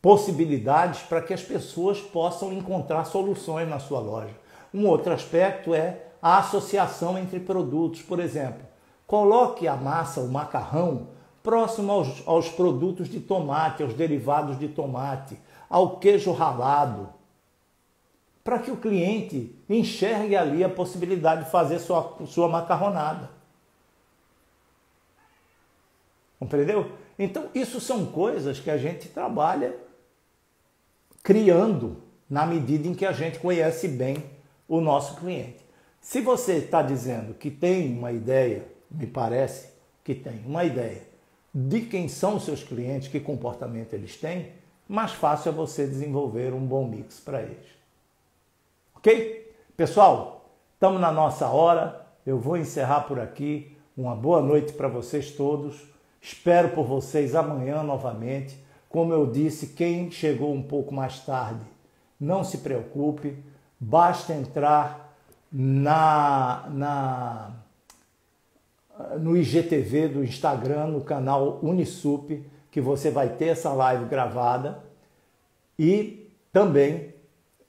possibilidades para que as pessoas possam encontrar soluções na sua loja. Um outro aspecto é a associação entre produtos. Por exemplo, coloque a massa, o macarrão, próximo aos produtos de tomate, aos derivados de tomate, ao queijo ralado, para que o cliente enxergue ali a possibilidade de fazer sua macarronada. Compreendeu? Então, isso são coisas que a gente trabalha criando na medida em que a gente conhece bem o nosso cliente. Se você está dizendo que tem uma ideia, me parece que tem uma ideia de quem são os seus clientes, que comportamento eles têm, mais fácil é você desenvolver um bom mix para eles. Ok? Pessoal, estamos na nossa hora. Eu vou encerrar por aqui. Uma boa noite para vocês todos. Espero por vocês amanhã novamente. Como eu disse, quem chegou um pouco mais tarde, não se preocupe. Basta entrar no IGTV do Instagram, no canal Unisup, que você vai ter essa live gravada. E também,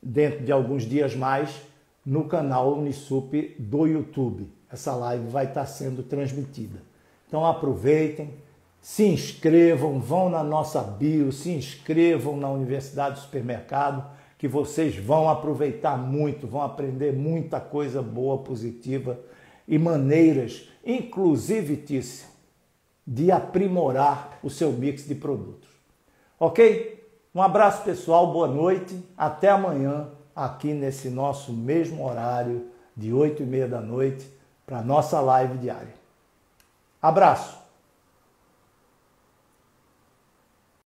dentro de alguns dias mais, no canal Unisup do YouTube. Essa live vai estar sendo transmitida. Então aproveitem, se inscrevam, vão na nossa bio, se inscrevam na Universidade do Supermercado, que vocês vão aproveitar muito, vão aprender muita coisa boa, positiva e maneiras, inclusive, Tícia, de aprimorar o seu mix de produtos. Ok? Um abraço pessoal, boa noite, até amanhã aqui nesse nosso mesmo horário de 8h30 da noite para a nossa live diária. Abraço!